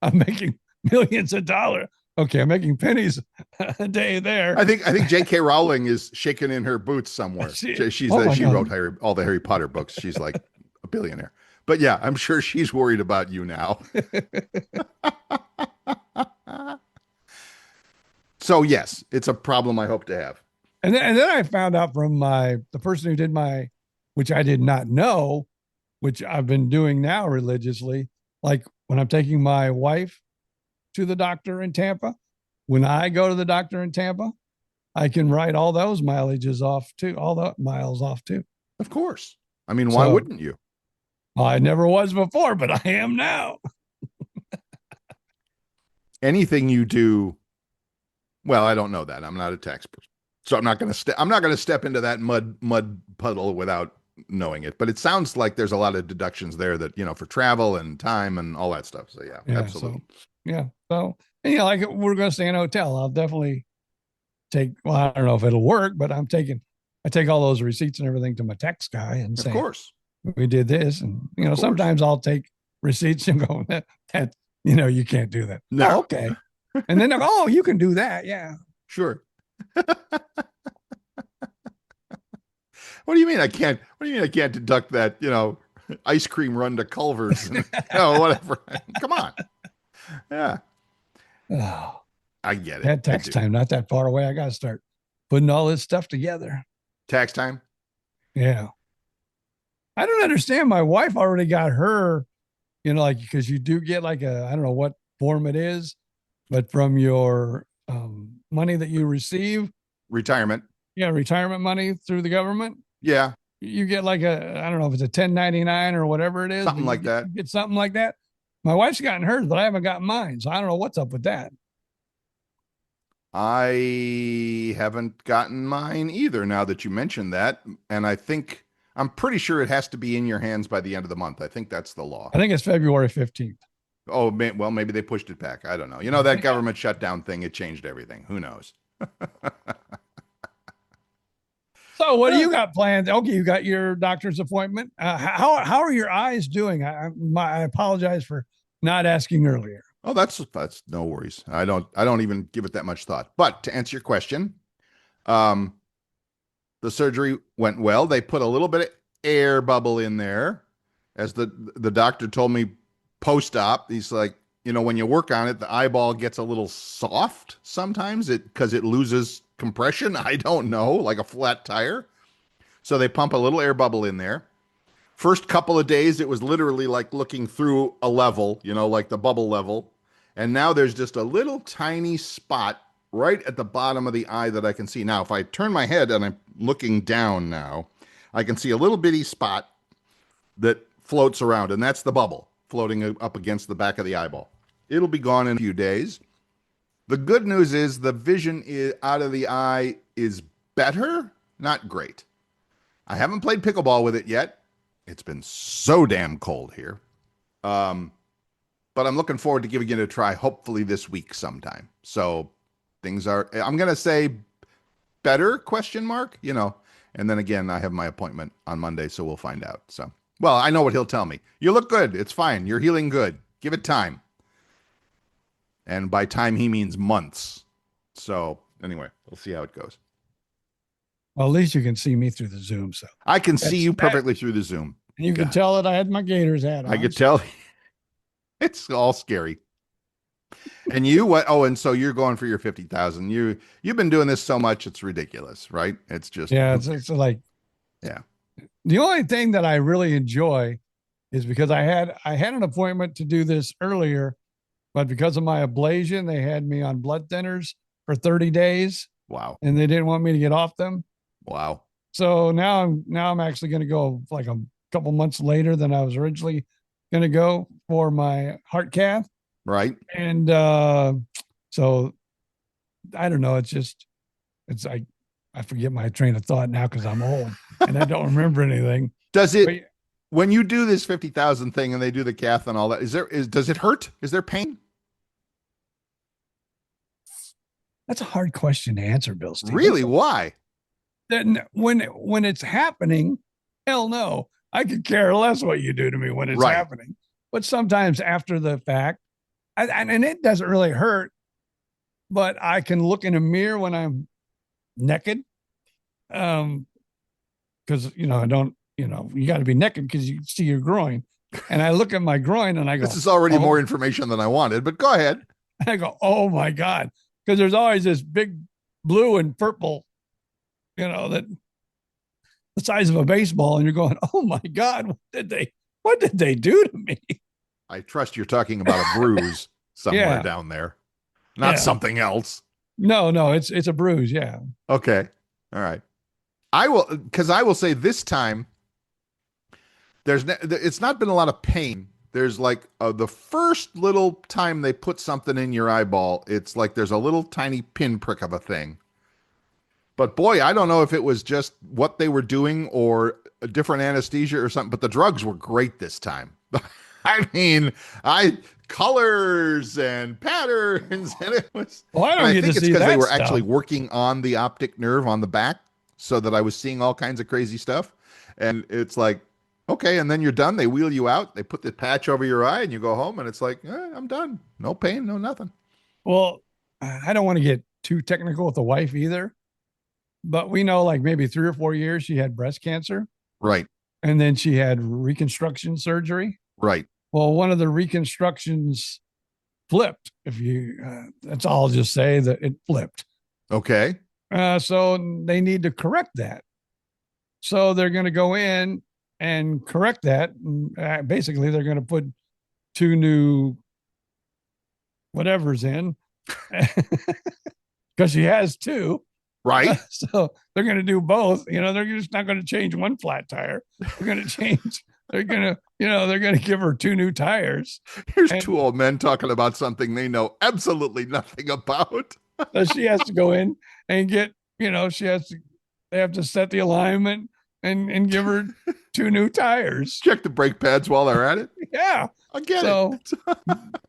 I'm making millions of dollars. Okay, I'm making pennies a day there. I think J.K. Rowling is shaking in her boots somewhere. She wrote all the Harry Potter books. She's like a billionaire. But yeah, I'm sure she's worried about you now. So yes, it's a problem I hope to have. And then I found out from the person who did which I did not know, which I've been doing now religiously, like when I'm taking my wife to the doctor in Tampa, when I go to the doctor in Tampa, I can write all those mileages off too, all the miles off too. Of course. I mean, why wouldn't you? I never was before, but I am now. Anything you do, well, I don't know that. I'm not a tax person, so I'm not going to step into that mud puddle without knowing it. But it sounds like there's a lot of deductions there that for travel and time and all that stuff. So yeah absolutely. So like we're going to stay in a hotel. I'll definitely take. Well, I don't know if it'll work, but I take all those receipts and everything to my tax guy and say, of course, we did this, and sometimes I'll take receipts and go that you can't do that. No, oh, okay, and then they'll go, oh, you can do that, yeah, sure. What do you mean I can't? What do you mean I can't deduct that? Ice cream run to Culver's, and, whatever. Come on, yeah. Oh, I get it. That tax time not that far away. I got to start putting all this stuff together. Tax time. Yeah. I don't understand. My wife already got her, because you do get like I don't know what form it is, but from your money that you receive. Retirement. Yeah, retirement money through the government. Yeah. You get like I don't know if it's a 1099 or whatever it is. Something like that. Get something like that. My wife's gotten hers, but I haven't gotten mine. So I don't know what's up with that. I haven't gotten mine either now that you mentioned that. And I'm pretty sure it has to be in your hands by the end of the month. I think that's the law. I think it's February 15th. Oh, well, maybe they pushed it back. I don't know. That government shutdown thing, it changed everything. Who knows? So what do you got planned? Okay, you got your doctor's appointment. How are your eyes doing? I apologize for not asking earlier. Oh, that's no worries. I don't even give it that much thought. But to answer your question, the surgery went well. They put a little bit of air bubble in there, as the doctor told me post-op. He's like, when you work on it, the eyeball gets a little soft sometimes because it loses compression. I don't know, like a flat tire. So they pump a little air bubble in there. First couple of days, it was literally like looking through a level, like the bubble level. And now there's just a little tiny spot right at the bottom of the eye that I can see. Now, if I turn my head and I'm looking down now, I can see a little bitty spot that floats around, and that's the bubble floating up against the back of the eyeball. It'll be gone in a few days. The good news is the vision out of the eye is better, not great. I haven't played pickleball with it yet. It's been so damn cold here. But I'm looking forward to giving it a try, hopefully this week sometime. So things are, I'm going to say better, ? And then again, I have my appointment on Monday, so we'll find out. So, well, I know what he'll tell me. You look good. It's fine. You're healing good. Give it time. And by time, he means months. So anyway, we'll see how it goes. Well, at least you can see me through the Zoom. So I can see you perfectly through the Zoom. And you can tell that I had my Gators hat on. I could tell. It's all scary. And you, what? Oh, and so you're going for your 50,000. You've been doing this so much, it's ridiculous, right? It's just, it's like, yeah. The only thing that I really enjoy is because I had an appointment to do this earlier, but because of my ablation, they had me on blood thinners for 30 days. Wow. And they didn't want me to get off them. Wow. So now I'm actually going to go like a couple months later than I was originally going to go for my heart cath. Right. And so I don't know. It's like, I forget my train of thought now because I'm old and I don't remember anything. Does it, when you do this 50,000 thing and they do the cath and all that, does it hurt? Is there pain? That's a hard question to answer, Bill. Steve. Really? Why? Then when it's happening, hell no. I could care less what you do to me when it's happening. But sometimes after the fact, and it doesn't really hurt, but I can look in a mirror when I'm naked. Because I don't, you got to be naked because you see your groin. And I look at my groin and I go, this is already more information than I wanted, but go ahead. And I go, oh my God. Because there's always this big blue and purple, that the size of a baseball, and you're going, oh my God, what did they do to me? I trust you're talking about a bruise somewhere down there, not something else. No, it's a bruise. Yeah. Okay. All right. I will say this time, it's not been a lot of pain. There's like the first little time they put something in your eyeball, it's like there's a little tiny pinprick of a thing. But boy, I don't know if it was just what they were doing or a different anesthesia or something, but the drugs were great this time. I mean, colors and patterns, and it was. Well, I think it's because they were actually working on the optic nerve on the back, so that I was seeing all kinds of crazy stuff. And it's like, okay, and then you're done. They wheel you out. They put the patch over your eye, and you go home, and it's like, I'm done. No pain, no nothing. Well, I don't want to get too technical with the wife either, but we know like maybe 3 or 4 years she had breast cancer. Right. And then she had reconstruction surgery. Right. Well, one of the reconstructions flipped. That's all I'll just say, that it flipped. Okay. So they need to correct that. So they're going to go in and correct that. Basically, they're going to put 2 new whatevers in because she has 2. Right. So they're going to do both. They're just not going to change one flat tire. They're going to change. They're going to give her 2 new tires. Here's 2 old men talking about something they know absolutely nothing about. So she has to go in and get, they have to set the alignment and give her 2 new tires. Check the brake pads while they're at it. Yeah. I get it.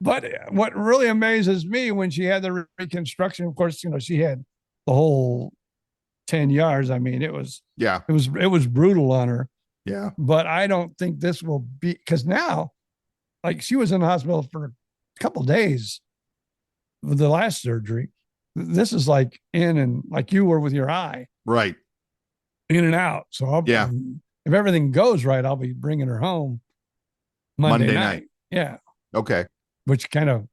But what really amazes me when she had the reconstruction, of course, she had the whole 10 yards. I mean, it was brutal on her. Yeah. But I don't think this will be, because now, like, she was in the hospital for a couple of days with the last surgery. This is like in and like you were with your eye. Right. In and out. So if everything goes right, I'll be bringing her home Monday night. Yeah. Okay. Which kind of,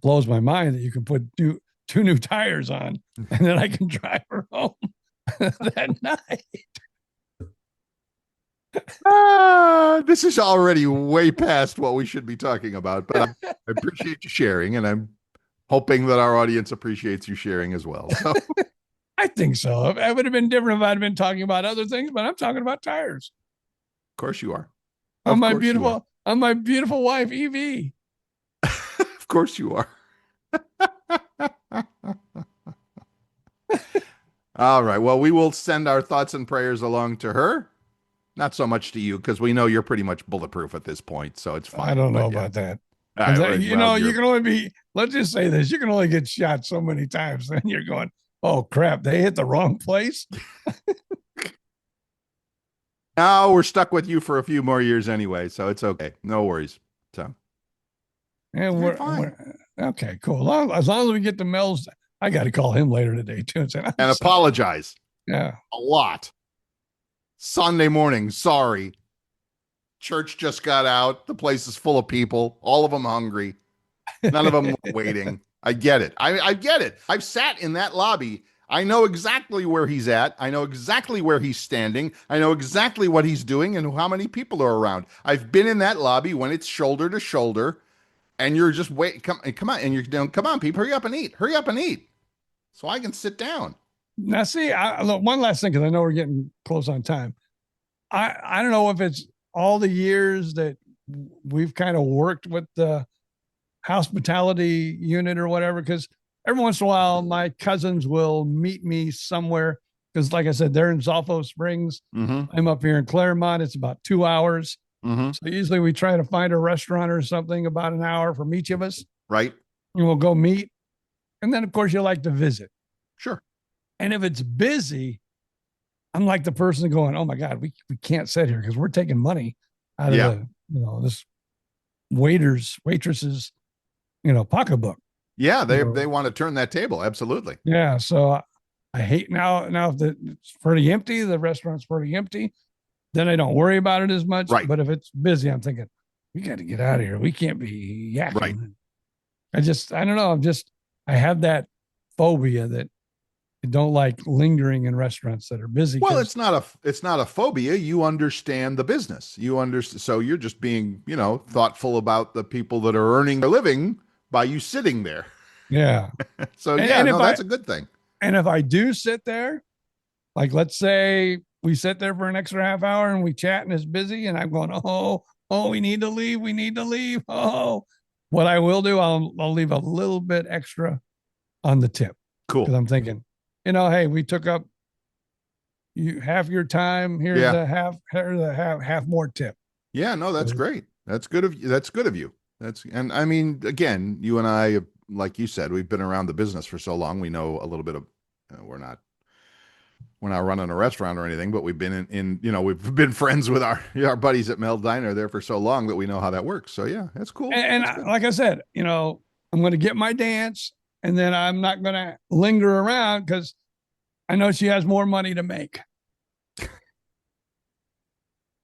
blows my mind that you can put 2 new tires on and then I can drive her home that night. This is already way past what we should be talking about, but I appreciate you sharing, and I'm hoping that our audience appreciates you sharing as well. So. I think so. It would have been different if I'd been talking about other things, but I'm talking about tires. Of course you are. On my beautiful wife, Evie. Of course you are. All right. Well, we will send our thoughts and prayers along to her. Not so much to you, because we know you're pretty much bulletproof at this point, so it's fine. I don't know about that. You can only be, let's just say this, you can only get shot so many times, then you're going, oh crap, they hit the wrong place. Now we're stuck with you for a few more years anyway, so it's okay. No worries. So, and we're okay, cool. As long as we get the Mel's, I got to call him later today too and say, apologize. Yeah, a lot. Sunday morning, sorry. Church just got out. The place is full of people. All of them hungry. None of them waiting. I get it. I get it. I've sat in that lobby. I know exactly where he's at. I know exactly where he's standing. I know exactly what he's doing and how many people are around. I've been in that lobby when it's shoulder to shoulder, and you're just come on, and you're doing, come on, people, hurry up and eat, so I can sit down. Now, see, look, one last thing, because I know we're getting close on time. I don't know if it's all the years that we've kind of worked with the hospitality unit or whatever, because every once in a while my cousins will meet me somewhere, because like I said, they're in Zolfo Springs. I'm up here in Claremont. It's about 2 hours. So usually we try to find a restaurant or something about an hour from each of us, Right. and we'll go meet. And then of course you like to visit. Sure. And if it's busy, I'm like the person going, oh my God, we can't sit here because we're taking money out of the, this waitresses, pocketbook. Yeah, they want to turn that table. Absolutely. Yeah. So I hate now if it's pretty empty, the restaurant's pretty empty, then I don't worry about it as much. Right. But if it's busy, I'm thinking, we got to get out of here. We can't be yakking. Right. I don't know. I have that phobia that I don't like lingering in restaurants that are busy. Well, it's not a phobia. You understand the business. So you're just being, thoughtful about the people that are earning their living by you sitting there. Yeah. So that's a good thing. And if I do sit there, like let's say we sit there for an extra half hour and we chat and it's busy and I'm going, oh, we need to leave. Oh, what I will do, I'll leave a little bit extra on the tip. Cool. Because I'm thinking, hey, we took up half your time. Here's the half more tip. Yeah, no, that's great. That's good of you. And I mean, again, you and I, like you said, we've been around the business for so long. We know a little bit of, we're not running a restaurant or anything, but we've been we've been friends with our buddies at Mel Diner there for so long that we know how that works. So yeah, that's cool. And like I said, I'm going to get my dance. And then I'm not going to linger around because I know she has more money to make.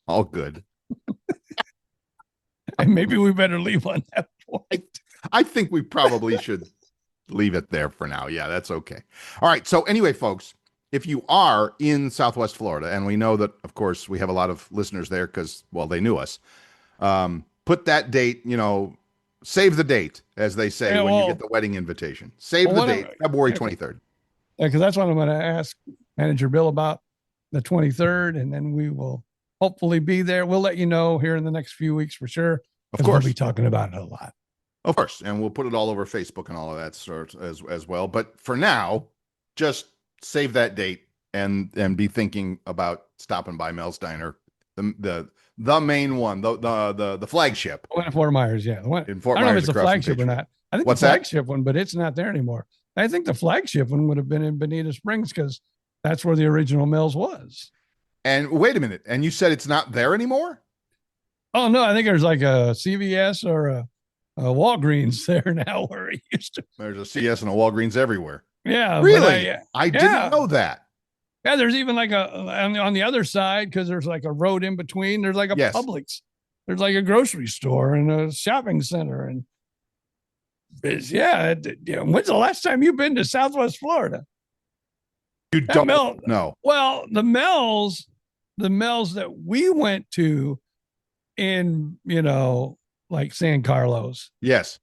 All good. And maybe we better leave on that point. I think we probably should leave it there for now. Yeah, that's okay. All right. So anyway, folks, if you are in Southwest Florida, and we know that, of course, we have a lot of listeners there because, well, they knew us. Put that date, save the date, as they say, when you get the wedding invitation. Save the date, February 23rd. Yeah, because that's what I'm going to ask Manager Bill about, the 23rd, and then we will hopefully be there. We'll let you know here in the next few weeks for sure. Of course. We'll be talking about it a lot. Of course, and we'll put it all over Facebook and all of that sort as well. But for now, just save that date and be thinking about stopping by Mel's Diner, the main one, the flagship. The one in Fort Myers, yeah. The one in Fort I don't know Myers, if it's a flagship or not. I think the flagship one, but it's not there anymore. I think the flagship one would have been in Bonita Springs because that's where the original Mel's was. And wait a minute, and you said it's not there anymore? Oh no, I think there's like a CVS or a Walgreens there now where it used to. There's a CS and a Walgreens everywhere. Yeah, really? I didn't know that. Yeah, there's even like on the other side, because there's like a road in between. There's like a Publix. There's like a grocery store and a shopping center, and when's the last time you've been to Southwest Florida? You don't know. Well, the Mel's that we went to in like San Carlos. Yes,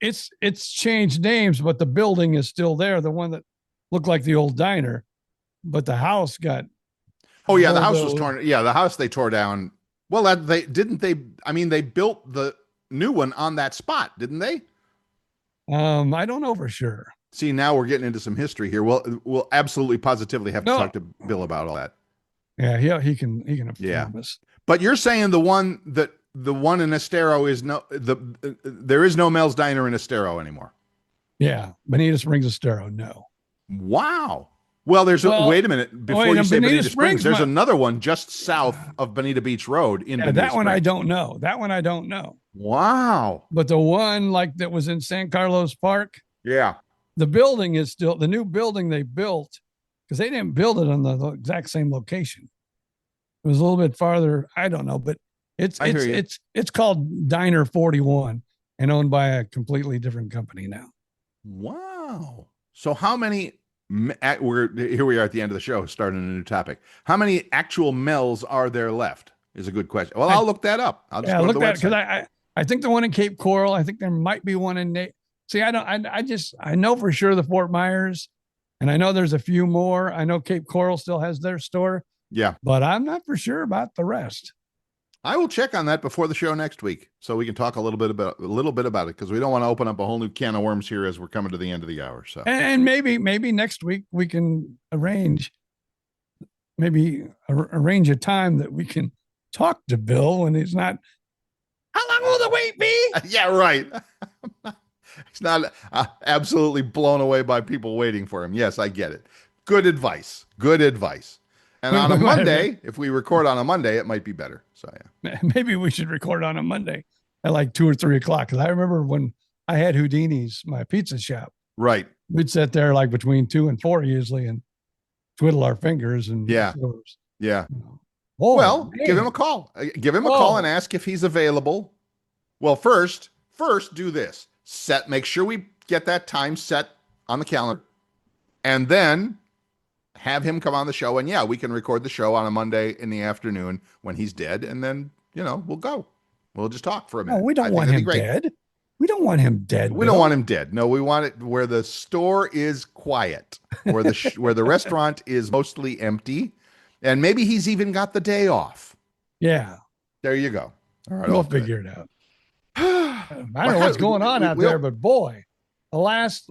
it's changed names, but the building is still there. The one that looked like the old diner. But the house got. Oh yeah, the house was torn. Yeah, the house they tore down. Well, they built the new one on that spot, didn't they? I don't know for sure. See, now we're getting into some history here. We'll absolutely positively have to talk to Bill about all that. Yeah, he can inform us. But you're saying the one in Estero is there is no Mel's Diner in Estero anymore. Yeah, Bonita Springs Estero, no. Wow. Well, wait a minute. Before you say Bonita Springs, there's another one just south of Bonita Beach Road in Bonita Springs. I don't know. That one I don't know. Wow. But the one that was in San Carlos Park. Yeah. The building is still the new building they built, because they didn't build it on the exact same location. It was a little bit farther. I don't know, but it's called Diner 41 and owned by a completely different company now. Wow. So how many Here we are at the end of the show, starting a new topic. How many actual Mel's are there left? Is a good question. Well, I'll look that up. I'll just go to the website. Because I think the one in Cape Coral. I think there might be one in See, I know for sure the Fort Myers, and I know there's a few more. I know Cape Coral still has their store. Yeah, but I'm not for sure about the rest. I will check on that before the show next week, so we can talk a little bit about it, because we don't want to open up a whole new can of worms here as we're coming to the end of the hour. So, and maybe next week we can arrange a time that we can talk to Bill when he's not. How long will the wait be? Yeah, right. He's not absolutely blown away by people waiting for him. Yes, I get it. Good advice. And on a Monday, if we record on a Monday, it might be better. So yeah, maybe we should record on a Monday at like 2 or 3 o'clock. Because I remember when I had Houdini's, my pizza shop. Right. We'd sit there like between 2 and 4 usually and twiddle our fingers and yeah. You know. Oh, well, man. give him a call. Give him a call and ask if he's available. Well, first do this. Make sure we get that time set on the calendar, and then have him come on the show. And yeah, we can record the show on a Monday in the afternoon when he's dead, and then we'll go. We'll just talk for a minute. No, we don't want him dead. We don't want him dead. We don't want him dead. No, we want it where the store is quiet, where the restaurant is mostly empty, and maybe he's even got the day off. Yeah. There you go. All right, we'll figure it out. I don't know what's going on out there, but boy, the last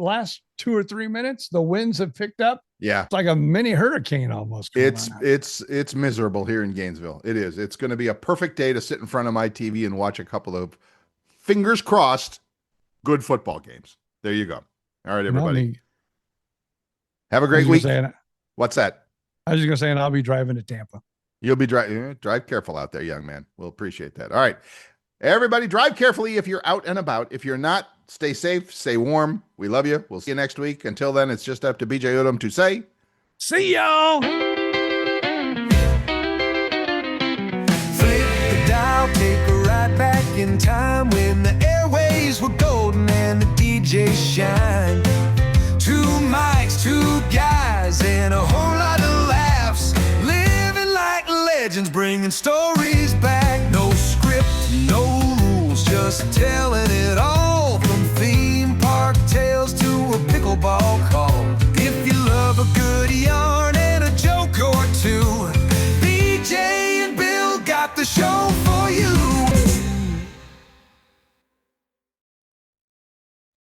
2 or 3 minutes, the winds have picked up. Yeah. It's like a mini hurricane almost. It's miserable here in Gainesville. It is. It's going to be a perfect day to sit in front of my TV and watch a couple of, fingers crossed, good football games. There you go. All right, everybody. Have a great week. What's that? I was just going to say, and I'll be driving to Tampa. You'll be drive careful out there, young man. We'll appreciate that. All right. Everybody, drive carefully if you're out and about. If you're not, stay safe, stay warm. We love you. We'll see you next week. Until then, it's just up to BJ Udom to say, see y'all. Flip the dial, take a ride back in time when the airways were golden and the DJs shine. 2 mics, 2 guys, and a whole lot of laughs. Living like legends, bringing stories back. No script, no rules, just telling it all. From theme park tales to a pickleball